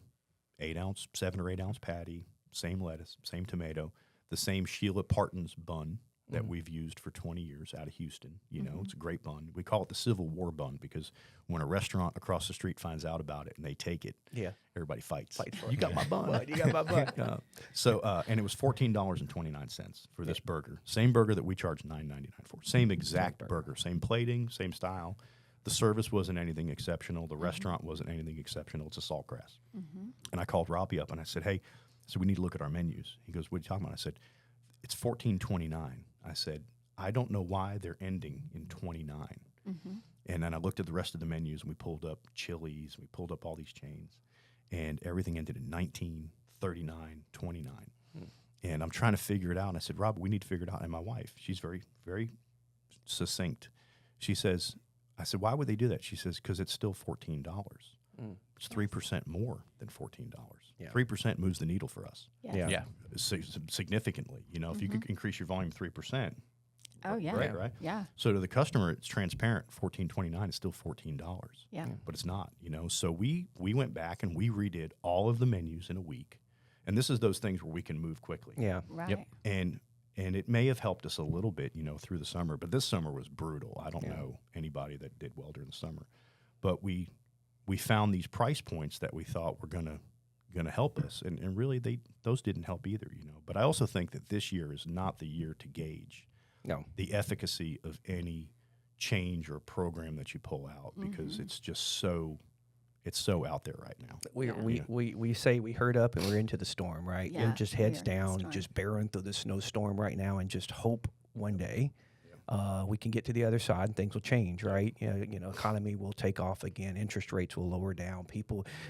S3: 7 or 8 ounce patty, same lettuce, same tomato, the same Sheila Parton's bun that we've used for 20 years out of Houston. It's a great bun. We call it the Civil War Bun because when a restaurant across the street finds out about it and they take it, everybody fights.
S1: Fight for
S3: you got my bun.
S1: You got my bun.
S3: And it was $14.29 for this burger. Same burger that we charge $9.99 for. Same exact burger. Same plating, same style. The service wasn't anything exceptional. The restaurant wasn't anything exceptional. It's a Saltgrass. And I called Robbie up and I said, hey, we need to look at our menus. He goes, what are you talking about? I said, it's $14.29. I said, I don't know why they're ending in 29. And then I looked at the rest of the menus, and we pulled up Chili's, we pulled up all these chains, and everything ended in 19, 39, 29. And I'm trying to figure it out. And I said, Rob, we need to figure it out. And my wife, she's very, very succinct. She says, I said, why would they do that? She says, because it's still $14. It's 3% more than $14.
S1: Yeah.
S3: 3% moves the needle for us
S1: Yeah.
S3: significantly. You know, if you could increase your volume 3%.
S2: Oh, yeah.
S3: Right.
S2: Yeah.
S3: So to the customer, it's transparent. $14.29 is still $14.
S2: Yeah.
S3: But it's not. You know, so we went back and we redid all of the menus in a week, and this is those things where we can move quickly.
S1: Yeah.
S2: Right.
S3: And it may have helped us a little bit, you know, through the summer. But this summer was brutal. I don't know anybody that did well during the summer, but we found these price points that we thought were gonna help us, and really those didn't help either, you know. But I also think that this year is not the year to gauge the efficacy of any change or program that you pull out, because it's just so out there right now.
S1: We say we herd up and we're into the storm, right?
S2: Yeah,
S1: It just
S2: we
S1: heads
S2: are in the
S1: down,
S2: storm.
S1: just barreling through the snowstorm right now, and just hope one day we can get to the other side and things will change, right? You know, economy will take off again, interest rates will lower down.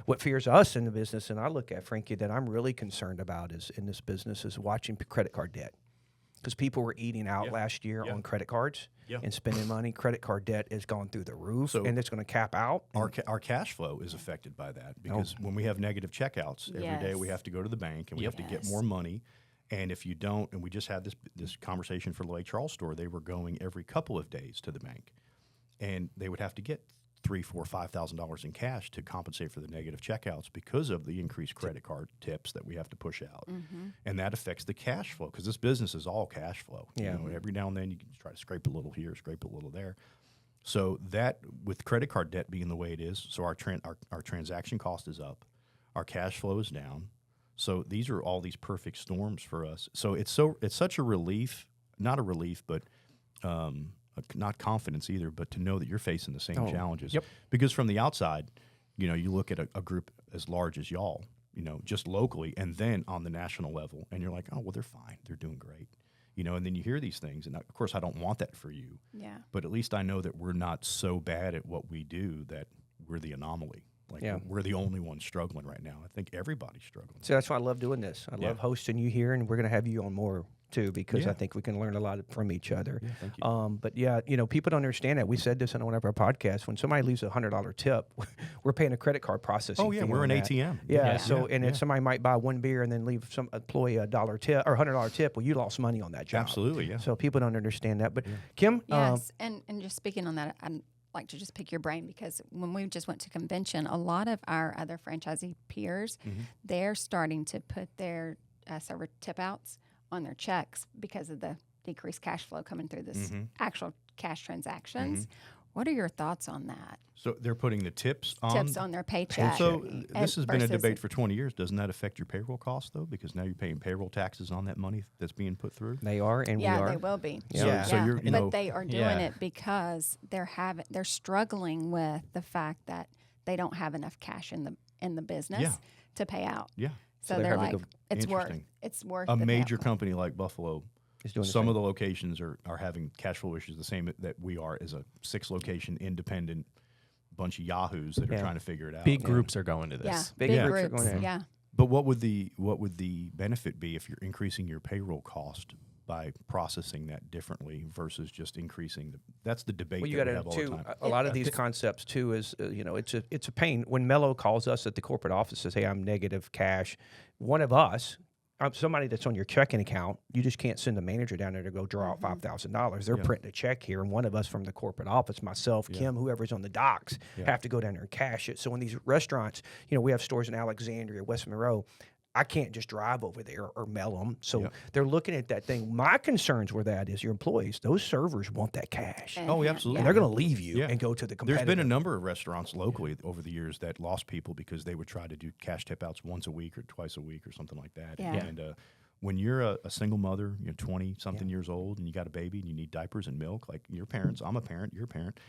S1: What fears us in the business, and I look at, Frankie, that I'm really concerned about is in this business is watching credit card debt. Because people were eating out last year on credit cards and spending money. Credit card debt has gone through the roof, and it's going to cap out.
S3: Our cash flow is affected by that, because when we have negative checkouts, every day we have to go to the bank and we have to get more money. And if you don't, and we just had this conversation for the Lake Charles store, they were going every couple of days to the bank, and they would have to get $3,000, $4,000, $5,000 in cash to compensate for the negative checkouts because of the increased credit card tips that we have to push out, and that affects the cash flow, because this business is all cash flow.
S1: Yeah.
S3: You know, every now and then you can try to scrape a little here, scrape a little there. So that, with credit card debt being the way it is, so our transaction cost is up, our cash flow is down. So these are all these perfect storms for us. So it's such a relief, not a relief, but not confidence either, but to know that you're facing the same challenges.
S1: Yep.
S3: Because from the outside, you know, you look at a group as large as y'all, you know, just locally, and then on the national level, and you're like, oh, well, they're fine, they're doing great, you know. And then you hear these things, and of course, I don't want that for you.
S2: Yeah.
S3: But at least I know that we're not so bad at what we do that we're the anomaly. Like, we're the only ones struggling right now. I think everybody's struggling.
S1: So that's why I love doing this. I love hosting you here, and we're going to have you on more too, because I think we can learn a lot from each other.
S3: Yeah, thank you.
S1: But you know, people don't understand that. We said this on one of our podcasts. When somebody leaves $100 tip, we're paying a credit card processing fee.
S3: We're an
S1: that.
S3: ATM.
S1: If somebody might buy one beer and then leave some employee $1 tip or $100 tip, well, you lost money on that job.
S3: Absolutely, yeah.
S1: So people don't understand that. But Kim,
S2: Yes, and just speaking on that, I'd like to just pick your brain, because when we just went to convention, a lot of our other franchisee peers, they're starting to put their server tip outs on their checks because of the decreased cash flow coming through this actual cash transactions. What are your thoughts on that?
S3: So they're putting the tips
S2: on their paycheck.
S3: So this has been a debate for 20 years. Doesn't that affect your payroll costs, though? Because now you're paying payroll taxes on that money that's being put through.
S1: they are, and we are.
S2: They will be.
S3: So you're, you know,
S2: but they are doing it because they're struggling with the fact that they don't have enough cash in the business to pay out.
S3: Yeah.
S2: So they're like, it's worth
S3: a
S2: the
S3: major
S2: bet.
S3: company like Buffalo.
S1: Doing
S3: Some of the locations are having cash flow issues the same that we are, as a 6-location independent bunch of yahoos that are trying to figure it out.
S4: Big groups are going to this.
S2: Yeah,
S1: Big
S2: big
S1: groups are
S2: groups.
S1: going in.
S2: Yeah.
S3: But what would the benefit be if you're increasing your payroll cost by processing that differently versus just increasing that's the debate
S1: Well, you
S3: that
S1: got
S3: we
S1: to
S3: have all the
S1: too.
S3: time.
S1: A lot of these concepts too is you know, it's a pain when Mello calls us at the corporate office, says, "Hey, I'm negative cash." One of us, somebody that's on your checking account, you just can't send the manager down there to go draw out $5,000. They're printing a check here, and one of us from the corporate office, myself, Kim, whoever's on the docks, have to go down there and cash it. So in these restaurants, you know, we have stores in Alexandria, West Monroe. I can't just drive over there or mail them. So they're looking at that thing. My concerns with that is your employees, those servers want that cash.
S3: Oh, absolutely.
S1: And they're going to leave you and go to the competitor.
S3: There's been a number of restaurants locally over the years that lost people because they would try to do cash tip outs once a week or twice a week or something like that.
S2: Yeah.
S3: And when you're a single mother, you're 20-something years old, and you got a baby and you need diapers and milk, like your parents, I'm a parent, you're a parent,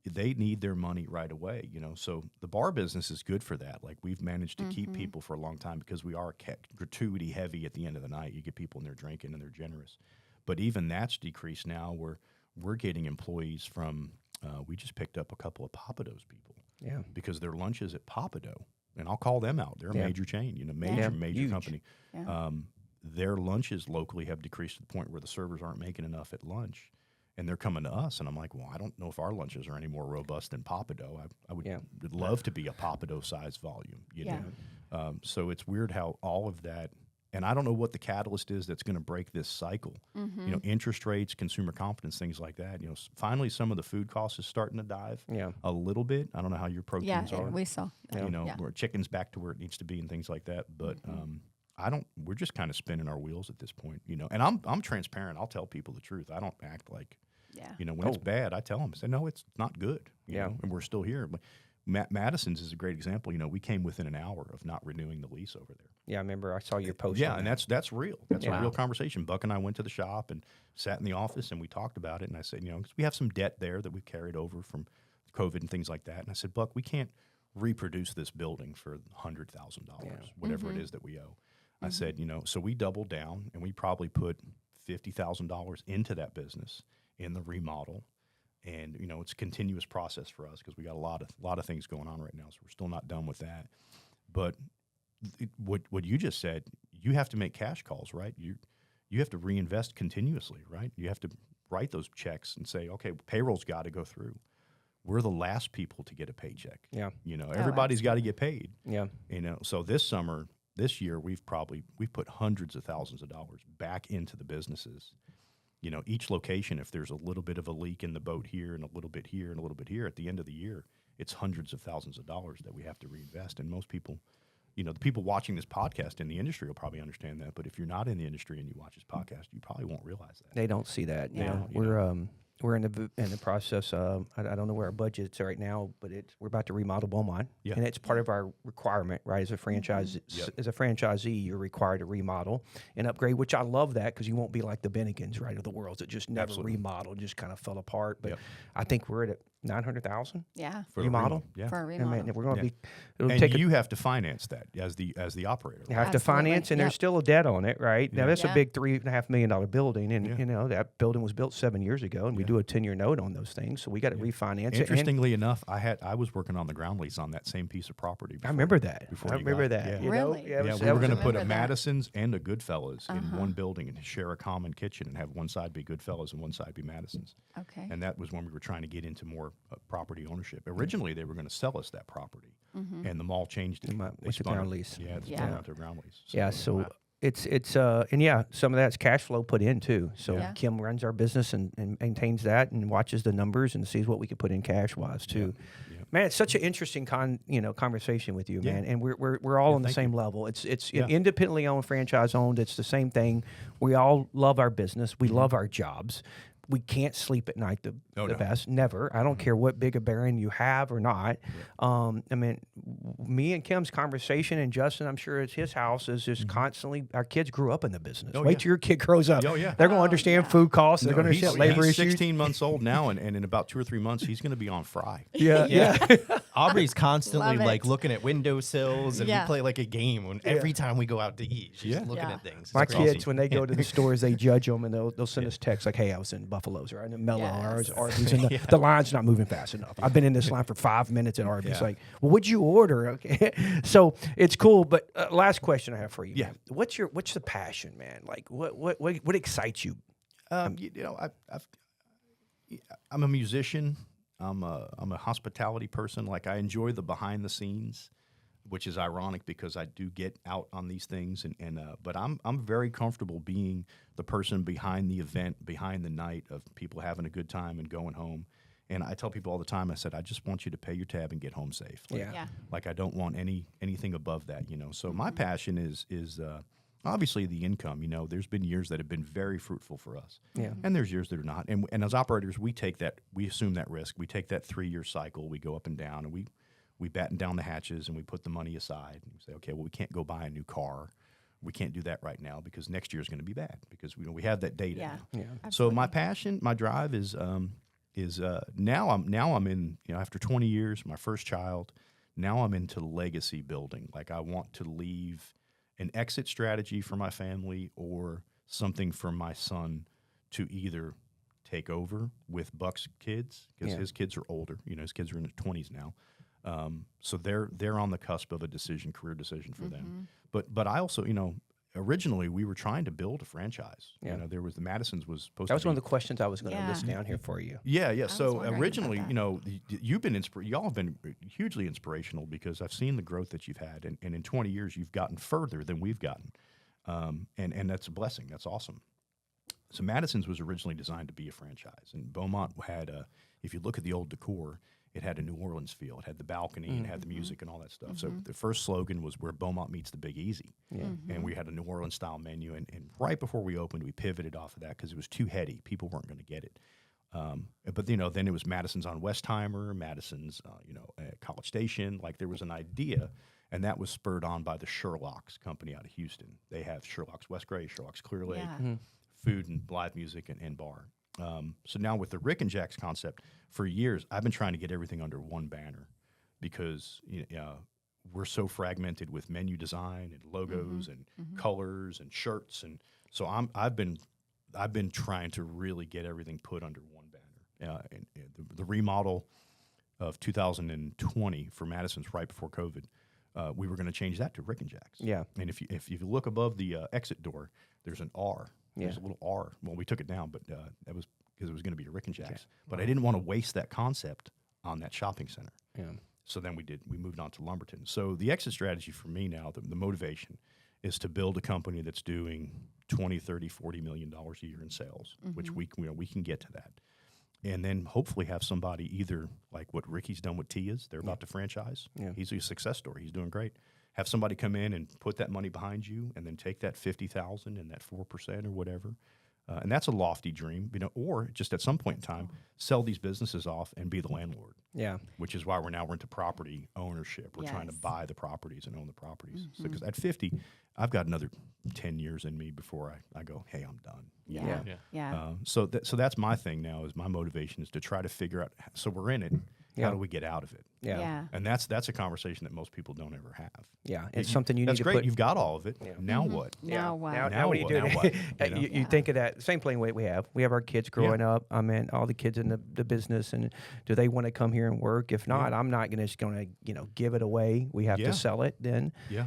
S3: they need their money right away, you know. So the bar business is good for that. Like, we've managed to keep people for a long time because we are gratuity heavy at the end of the night. You get people in there drinking and they're generous. But even that's decreased now, where we're getting employees from, we just picked up a couple of Papado's people.
S1: Yeah.
S3: Because their lunch is at Papado. And I'll call them out. They're a major chain, you know, major
S1: Huge.
S3: company.
S2: Yeah.
S3: Their lunches locally have decreased to the point where the servers aren't making enough at lunch. and they're coming to us, and I'm like, well, I don't know if our lunches are any more robust than Papado. I would
S1: Yeah.
S3: would love to be a Papado size volume, you
S2: Yeah.
S3: know. So it's weird how all of that, and I don't know what the catalyst is that's going to break this cycle.
S2: Mm-hmm.
S3: You know, interest rates, consumer confidence, things like that. You know, finally some of the food costs is starting to dive
S1: Yeah.
S3: a little bit. I don't know how your
S2: Yeah,
S3: proteins are.
S2: we saw.
S1: Yeah.
S3: You know,
S2: Yeah.
S3: where chicken's back to where it needs to be and things like that. But we're just kind of spinning our wheels at this point, you know. And I'm transparent. I'll tell people the truth. I don't act like,
S2: Yeah.
S3: you know, when it's bad, I tell them, I say, no, it's not good. You
S1: Yeah.
S3: know, and we're still here. But Madison's is a great example. You know, we came within an hour of not renewing the lease over there.
S1: Yeah, I remember I saw your post.
S3: Yeah,
S1: on
S3: and
S1: that.
S3: that's real. That's
S1: Yeah.
S3: a real conversation. Buck and I went to the shop and sat in the office, and we talked about it. And I said, you know, 'cause we have some debt there that we've carried over from COVID and things like that. And I said, Buck, we can't reproduce this building for $100,000, whatever it is that we owe. I said, you know, so we doubled down, and we probably put $50,000 into that business in the remodel. And, you know, it's a continuous process for us because we got a lot of things going on right now. So we're still not done with that. But what you just said, you have to make cash calls, right? You have to reinvest continuously, right? You have to write those checks and say, okay, payroll's got to go through. We're the last people to get a paycheck.
S1: Yeah.
S3: You know, everybody's got to get paid.
S1: Yeah.
S3: You know, so this year, we've put hundreds of thousands of dollars back into the businesses. You know, each location, if there's a little bit of a leak in the boat here and a little bit here and a little bit here, at the end of the year, it's hundreds of thousands of dollars that we have to reinvest. And most people, you know, the people watching this podcast in the industry will probably understand that. But if you're not in the industry and you watch this podcast, you probably won't realize that.
S1: They don't see that. You
S2: Yeah.
S1: know, we're in the process. I don't know where our budget's right now, but we're about to remodel Beaumont,
S3: Yeah.
S1: and it's part of our requirement, right? As a franchise, as a franchisee, you're required to remodel and upgrade. Which I love that because you won't be like the Bennigans, right, of the world that just never
S3: Absolutely.
S1: remodeled, just kind of fell apart. But
S3: Yep.
S1: I think we're at 900,000
S2: Yeah.
S3: For the
S1: remodel.
S3: Yeah.
S2: For a
S1: I
S2: remodel.
S1: mean, we're going to
S3: Yeah.
S1: be. It'll
S3: And
S1: take
S3: you have to finance that as the operator.
S1: You have to
S2: Absolutely.
S1: finance, and
S2: Yep.
S1: there's still a debt on it, right? Now, that's a
S2: Yeah.
S1: big $3.5 million building, and
S3: Yeah.
S1: you know that building was built 7 years ago, and we do a 10-year note on those things, so we got to refinance it. And
S3: Interestingly enough, I was working on the ground lease on that same piece of property.
S1: I remember that.
S3: before
S1: I
S3: you
S1: remember
S3: got
S1: that.
S3: it.
S1: You
S2: Really?
S1: know?
S3: Yeah,
S1: was-
S3: we
S1: that
S3: were
S1: was
S3: going to put a
S2: remember that.
S3: Madison's and a Goodfellas in one building and share a common kitchen and have one side be Goodfellas and one side be Madison's.
S2: Okay.
S3: And that was when we were trying to get into more property ownership. Originally, they were going to sell us that property, and the mall changed it.
S1: They
S3: They
S1: went to
S3: spun
S1: ground
S3: it.
S1: lease.
S3: Yeah, it's
S2: Yeah.
S3: spun out to a ground lease.
S1: Yeah, so it's and yeah, some of that's cash flow put in too. So
S2: Yeah.
S1: Kim runs our business and maintains that and watches the numbers and sees what we could put in cash wise too.
S3: Yeah.
S1: Man, it's such an interesting conversation with you,
S3: Yeah.
S1: man. And we're all on the
S3: thank
S1: same
S3: you.
S1: level. It's
S3: Yeah.
S1: independently owned, franchise owned. It's the same thing. We all love our business. We love our jobs. We can't sleep at night the
S3: Oh, no.
S1: best. Never. I don't care what big a bearing you have or not. I mean, me and Kim's conversation, and Justin, I'm sure it's his house, is just constantly. Our kids grew up in the business.
S3: Oh,
S1: Wait
S3: yeah.
S1: till your kid grows up.
S3: Oh, yeah.
S1: They're going to
S2: Oh,
S1: understand
S2: yeah.
S1: food costs. They're
S3: No,
S1: going to understand labor
S3: he's
S1: issues.
S3: 16 months old now, and in about 2 or 3 months, he's going to be on Fry.
S1: Yeah,
S4: Yeah.
S1: yeah.
S4: Aubrey's constantly
S2: Love
S4: like
S2: it.
S4: looking at windowsills, and
S2: Yeah.
S4: we play like a game when every time we go out to eat. She's
S3: Yeah.
S4: looking
S2: Yeah.
S4: at things.
S1: My
S4: It's
S1: kids,
S4: crazy.
S1: when they go to the stores, they judge them and they'll send us texts like, "Hey, I was in Buffalo's or in Mellow
S2: Yes.
S1: or Arby's, and the line's not moving fast enough. I've been in this line for 5 minutes at Arby's."
S3: Yeah.
S1: Like, well, what'd you order? Okay, so it's cool. But last question I have for you,
S3: Yeah.
S1: man. What's the passion, man? Like, what excites you?
S3: I'm a musician. I'm a hospitality person. Like, I enjoy the behind the scenes, which is ironic because I do get out on these things, but I'm very comfortable being the person behind the event, behind the night of people having a good time and going home. And I tell people all the time, I said, I just want you to pay your tab and get home safe. Like,
S1: Yeah.
S2: Yeah.
S3: like I don't want anything above that, you know. So my passion is obviously the income. You know, there's been years that have been very fruitful for us,
S1: Yeah.
S3: and there's years that are not. And as operators, we assume that risk. We take that 3-year cycle. We go up and down, and we batten down the hatches, and we put the money aside. And we say, okay, well, we can't go buy a new car. We can't do that right now because next year is going to be bad because we have that data.
S2: Yeah.
S3: now.
S1: Yeah.
S3: So my passion, my drive is now I'm in, you know, after 20 years, my first child, now I'm into legacy building. Like, I want to leave an exit strategy for my family or something for my son to either take over with Buck's kids, because
S1: Yeah.
S3: his kids are older. You know, his kids are in their 20s now. So they're on the cusp of a career decision for them. But I also, you know, originally we were trying to build a franchise.
S1: Yeah.
S3: There was the Madison's was supposed
S1: That was
S3: to
S1: one
S3: be.
S1: of the questions I was going to
S2: Yeah.
S1: list down here for you.
S3: Yeah, yeah.
S2: was
S3: So
S2: wondering about
S3: originally,
S2: that.
S3: you've been y'all have been hugely inspirational because I've seen the growth that you've had, and in 20 years you've gotten further than we've gotten, and that's a blessing. That's awesome. So Madison's was originally designed to be a franchise, and Beaumont had if you look at the old decor, it had a New Orleans feel. It had the balcony and it had the music and all that stuff. So the first slogan was "Where Beaumont meets the Big Easy," and we had a New Orleans style menu. And right before we opened, we pivoted off of that because it was too heady. People weren't going to get it. But then it was Madison's on Westheimer, Madison's at College Station. Like there was an idea, and that was spurred on by the Sherlock's company out of Houston. They have Sherlock's West Gray, Sherlock's Clear Lake,
S2: Yeah.
S3: food and live music and bar. So now with the Rick and Jack's concept, for years I've been trying to get everything under one banner because we're so fragmented with menu design and logos and colors and shirts, and so I've been trying to really get everything put under one banner. And the remodel of 2020 for Madison's right before COVID, we were going to change that to Rick and Jack's.
S1: Yeah.
S3: And if you look above the exit door, there's an R. There's a little R. Well, we took it down, but that was because it was going to be a Rick and Jack's. Okay. But I didn't want to waste that concept on that shopping center.
S1: Yeah.
S3: So then we moved on to Lumberton. So the exit strategy for me now, the motivation is to build a company that's doing $20, $30, $40 million a year in sales, which we can get to that. And then hopefully have somebody either like what Ricky's done with Tia's, they're about to franchise.
S1: Yeah.
S3: He's a success story. He's doing great. Have somebody come in and put that money behind you, and then take that $50,000 and that 4% or whatever, and that's a lofty dream, or just at some point in time sell these businesses off and be the landlord.
S1: Yeah.
S3: Which is why we're into property ownership. We're trying to buy the properties and own the properties. So because at 50, I've got another 10 years in me before I go, hey, I'm done. You know?
S2: Yeah.
S3: So that's my thing now. Is my motivation is to try to figure out. So we're in it. How do we get out of it?
S1: Yeah.
S3: And that's a conversation that most people don't ever have.
S1: Yeah. It's something you need
S3: That's
S1: to
S3: great.
S1: put.
S3: You've got all of it. Now what?
S2: Now what?
S1: Now what do you do?
S3: Now what?
S1: You think of that same plain way we have. We have our kids growing up. I mean, all the kids in the business, and do they want to come here and work? If not, I'm not just going to give it away. We have to sell it then.
S3: Yeah.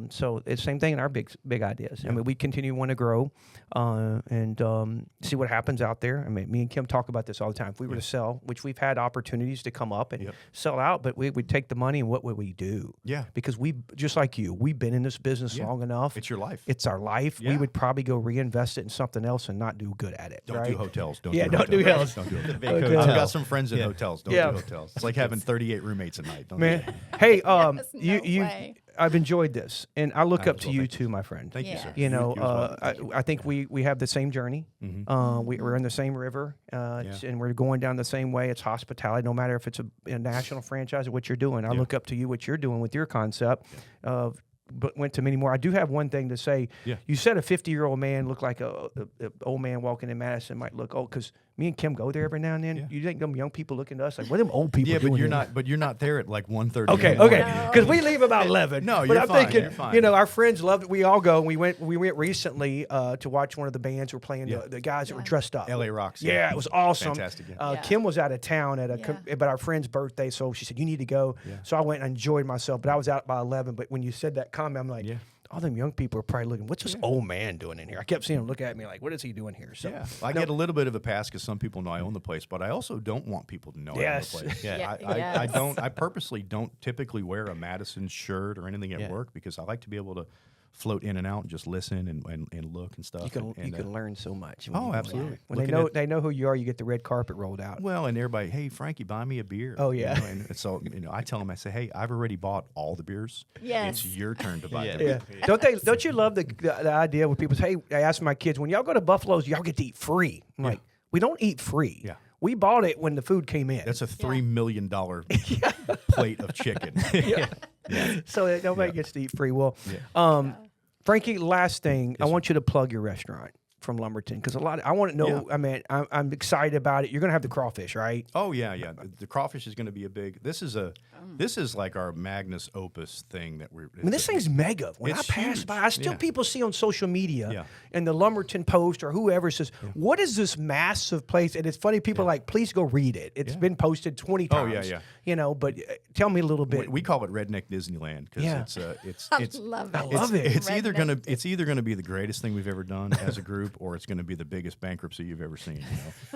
S1: So it's the same thing in our big ideas. I mean, we continue to want to grow and see what happens out there. I mean, me and Kim talk about this all the time. If we were to sell, which we've had opportunities to come up and sell out, but we would take the money and what would we do?
S3: Yeah.
S1: Because we, just like you, we've been in this business long enough.
S3: It's your life.
S1: It's our life.
S3: Yeah.
S1: We would probably go reinvest it in something else and not do good at it.
S3: Don't
S1: right?
S3: do hotels. Don't
S1: Yeah,
S3: do
S1: don't do
S3: hotels.
S1: hotels.
S3: Don't do
S4: Big
S3: hotels.
S4: hotel.
S3: I've got some friends in hotels. Don't
S1: Yeah.
S3: do hotels. It's like having 38 roommates a night. Don't do
S1: Man,
S3: that.
S1: hey,
S2: Yes, no
S1: you
S2: way.
S1: I've enjoyed this, and I look up to
S3: well,
S1: you
S3: thank
S1: too, my friend.
S3: Thank you,
S2: Yeah.
S3: sir.
S1: You know,
S3: as well.
S1: I think we have the same journey. We're in the same river, and we're going down the same way. It's hospitality, no matter if it's a national franchise or what you're doing. I look up to you, what you're doing with your concept of. But went to many more. I do have one thing to say.
S3: Yeah.
S1: You said a 50-year-old man looked like a old man walking in Madison might look old, because me and Kim go there every now and then.
S3: Yeah.
S1: You think them young people looking to us like, what are them old people
S3: Yeah,
S1: doing
S3: but you're
S1: here?
S3: not. But you're not there at like 1:30.
S1: Okay, because we leave about 11.
S3: No,
S1: but
S3: you're
S1: I'm
S3: fine,
S1: thinking,
S3: you're fine.
S1: you know, our friends loved it. We all go. We went recently to watch one of the bands who were playing the guys that were dressed up.
S3: LA Rocks.
S1: Yeah, it was awesome.
S3: Fantastic. Yeah.
S1: Kim was out of town at but our friend's birthday, so she said you need to go. So I went and enjoyed myself, but I was out by 11. But when you said that comment, I'm like, all them young people are probably looking, what's this old man doing in here? I kept seeing him look at me like, what is he doing here? So
S3: I get a little bit of a pass because some people know I own the place, but I also don't want people to know I own the place. I don't. I purposely don't typically wear a Madison shirt or anything at work because I like to be able to float in and out and just listen and look and stuff.
S1: You can learn so much.
S3: Oh, absolutely.
S1: When they know who you are, you get the red carpet rolled out.
S3: Well, and everybody, hey, Frankie, buy me a beer.
S1: Oh, yeah.
S3: You know, and so I tell them, I say, hey, I've already bought all the beers.
S2: Yes.
S3: It's your turn to buy the
S1: Yeah.
S3: beer.
S1: Don't you love the idea when people say, hey, I ask my kids, when y'all go to Buffalo's, y'all get to eat free. I'm like, we don't eat free.
S3: Yeah.
S1: We bought it when the food came in.
S3: That's a $3 million plate of chicken.
S1: So nobody gets to eat free. Well, Frankie, last thing, I want you to plug your restaurant from Lumberton? Because I want to know.
S3: Yeah.
S1: I mean, I'm excited about it. You're going to have the crawfish, right?
S3: Oh yeah. The crawfish is going to be a big. This is like our magnus opus thing that we're.
S1: I mean, this thing's mega. When I
S3: It's
S1: pass
S3: huge.
S1: by, I still
S3: Yeah.
S1: people see on social media
S3: Yeah.
S1: and the Lumberton Post or whoever says, "What is this massive place?" And it's funny. People are like, "Please go read it. It's been posted 20
S3: Oh,
S1: times."
S3: yeah.
S1: You know, but tell me a little bit.
S3: We call it Redneck Disneyland because
S1: Yeah.
S3: it's
S2: love it.
S1: I love it.
S3: It's either
S2: Redneck
S3: gonna be the greatest thing we've ever done as a group, or it's gonna be the biggest bankruptcy you've ever seen.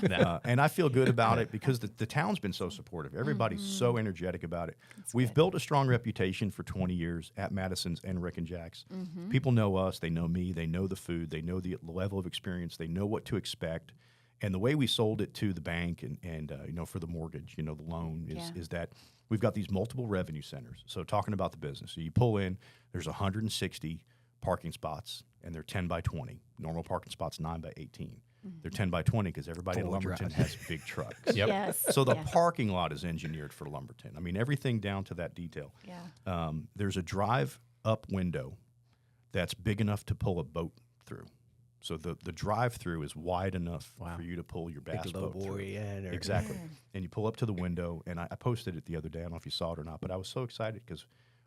S3: You know? And I feel good about it because the town's been so supportive. Everybody's so energetic about it. We've built a strong reputation for 20 years at Madison's and Rick and Jack's. People know us. They know me. They know the food. They know the level of experience. They know what to expect. And the way we sold it to the bank and you know, for the mortgage, you know, the loan is that we've got these multiple revenue centers. So talking about the business, so you pull in, there's 160 parking spots, and they're 10 by 20. Normal parking spots 9 by 18. They're 10 by 20 because everybody in
S1: Four-wheel
S3: Lumberton
S1: drive.
S3: has big trucks.
S4: Yep.
S2: Yes.
S3: So the
S2: Yeah.
S3: parking lot is engineered for Lumberton. I mean, everything down to that detail.
S2: Yeah.
S3: There's a drive-up window that's big enough to pull a boat through. So the drive-through is wide enough for you to pull your bass
S1: low
S3: boat through.
S1: boy in or-
S3: Exactly. And you pull up to the window, and I posted it the other day. I don't know if you saw it or not, but I was so excited because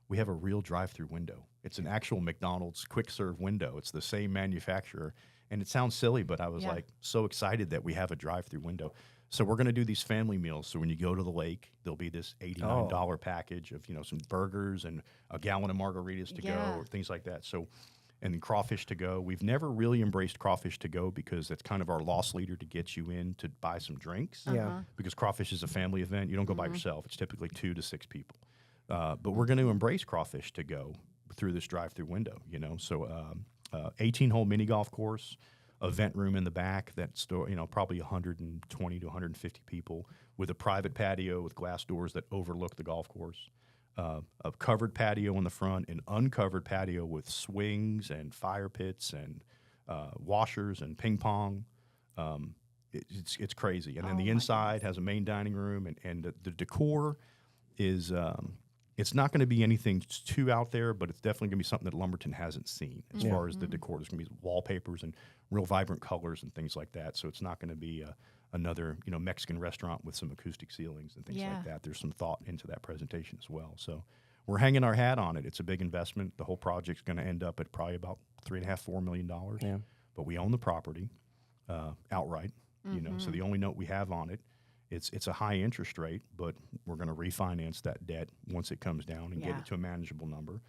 S3: we have a real drive-through window. It's an actual McDonald's quick-serve window. It's the same manufacturer. And it sounds silly, but I was like so excited that we have a drive-through window. So we're going to do these family meals. So when you go to the lake, there'll be this $89 package of, you know, some burgers and a gallon of margaritas to go or things like that. So, and then crawfish to go. We've never really embraced crawfish to go because that's kind of our loss leader to get you in to buy some drinks.
S1: Yeah.
S3: Because crawfish is a family event. You don't go by yourself. It's typically 2 to 6 people. But we're going to embrace crawfish to go through this drive-through window, you know. So 18-hole mini golf course, event room in the back that's, you know, probably 120 to 150 people with a private patio with glass doors that overlook the golf course. A covered patio in the front, an uncovered patio with swings and fire pits and washers and ping pong. It's crazy. And then the inside has a main dining room, and the decor is it's not going to be anything too out there, but it's definitely going to be something that Lumberton hasn't seen as far as the decor. There's going to be wallpapers and real vibrant colors and things like that. So it's not going to be another, you know, Mexican restaurant with some acoustic ceilings and things like that. There's some thought into that presentation as well. So we're hanging our hat on it. It's a big investment. The whole project's going to end up at probably about $3.5–4 million.
S1: Yeah.
S3: But we own the property outright. You know, so the only note we have on it, it's a high interest rate, but we're going to refinance that debt once it comes down and get it to a manageable number.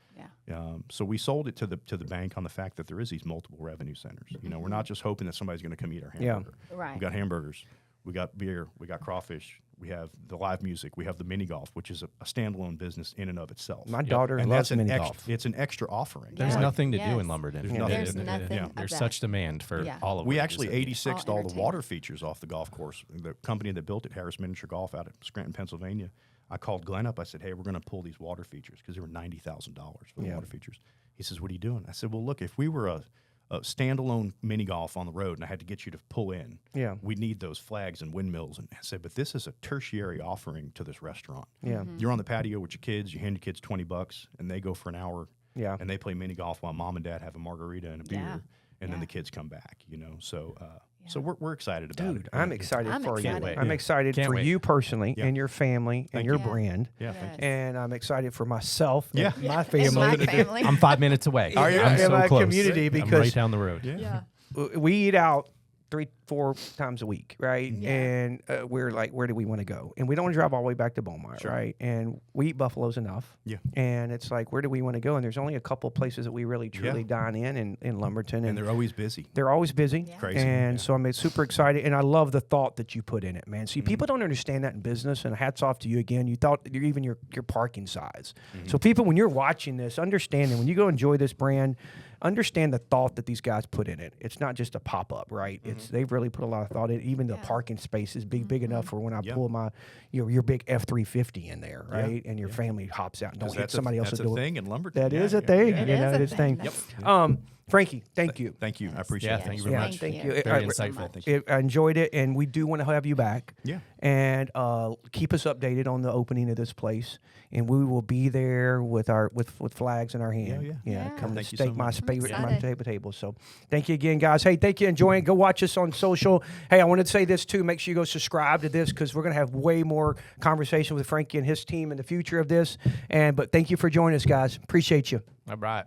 S2: Yeah.
S3: So we sold it to the bank on the fact that there is these multiple revenue centers. You know, we're not just hoping that somebody's going to come eat our hamburger.
S2: Right.
S3: We got hamburgers, we got beer, we got crawfish, we have the live music, we have the mini golf, which is a standalone business in and of itself.
S1: My daughter
S3: and
S1: loves
S3: that's
S1: mini
S3: an
S1: golf.
S3: It's an extra offering.
S4: There's
S2: Yeah.
S4: nothing to do
S2: Yes.
S4: in Lumberton.
S3: There's nothing
S2: There's
S3: to do.
S2: nothing.
S3: Yeah.
S2: of
S4: There's
S2: that.
S4: such demand for
S2: Yeah.
S4: all of
S3: We
S4: it.
S3: actually
S4: Just-
S3: 86'd
S2: All
S3: all the
S2: entertainment.
S3: water features off the golf course. The company that built it, Harris Miniature Golf out of Scranton, Pennsylvania, I called Glenn up. I said, hey, we're going to pull these water features because they were $90,000 for the water features. He says, what are you doing? I said, well, look, if we were a standalone mini golf on the road and I had to get you to pull in, we need those flags and windmills. And I said, but this is a tertiary offering to this restaurant.
S1: Yeah.
S3: You're on the patio with your kids, you hand your kids $20 and they go for an hour
S1: Yeah.
S3: and they play mini golf while mom and dad have a margarita and a beer.
S2: Yeah.
S3: And then the kids come back, you know. So so we're excited about
S1: Dude,
S3: it.
S1: I'm excited
S2: I'm
S1: for
S2: excited.
S1: you. I'm excited
S4: Can't
S1: for
S4: wait.
S1: you personally
S3: Yeah.
S1: and your family and your
S2: you.
S1: brand.
S3: Yeah, thank you.
S1: And I'm excited for myself and
S3: Yeah.
S1: my
S2: And
S1: family.
S2: my family.
S4: I'm 5 minutes away.
S1: Are you?
S4: I'm
S1: In
S4: so
S1: my
S4: close.
S1: community
S4: I'm
S1: because-
S4: right down the road.
S2: Yeah.
S1: We eat out 3-4 times a week, right?
S2: Yeah.
S1: And we're like, where do we want to go? And we don't want to drive all the way back to Beaumont, right? And we eat buffaloes enough.
S3: Yeah.
S1: And it's like, where do we want to go? And there's only a couple places that we really truly dine in Lumberton,
S3: And they're always busy.
S1: they're always busy.
S2: Yeah.
S3: Crazy.
S1: And
S3: Yeah.
S1: so I'm super excited, and I love the thought that you put in it, man. See, people don't understand that in business, and hats off to you again. You thought even your parking size. So people, when you're watching this, understand that when you go enjoy this brand, understand the thought that these guys put in it. It's not just a pop up, right? It's they've really put a lot of thought in it. Even the parking space is big enough for when I pull my your big F-350 in there, right? And your family hops out and don't hit
S3: That's
S1: somebody
S3: a,
S1: else's
S3: that's
S1: door.
S3: a thing in Lumberton.
S1: That
S3: Yeah,
S1: is a
S3: yeah,
S1: thing.
S3: yeah.
S2: It
S1: You
S2: is
S1: know,
S2: a
S1: this
S2: thing.
S1: thing. Frankie, thank you.
S3: Thank you. I appreciate
S4: Yeah,
S3: it.
S4: thank you very much.
S1: Thank you.
S4: Very
S1: I-
S4: insightful.
S3: Thank you.
S1: I enjoyed it, and we do want to have you back.
S3: Yeah.
S1: And keep us updated on the opening of this place, and we will be there with our with flags in our hand.
S3: Yeah.
S2: Yeah.
S1: Come and
S3: Thank you so
S1: stake my
S3: much.
S1: favorite my
S2: Excited.
S1: table. So thank you again, guys. Hey, thank you. Enjoying. Go watch us on social. Hey, I wanted to say this too. Make sure you go subscribe to this because we're going to have way more conversation with Frankie and his team in the future of this. But thank you for joining us, guys. Appreciate you.
S4: All right.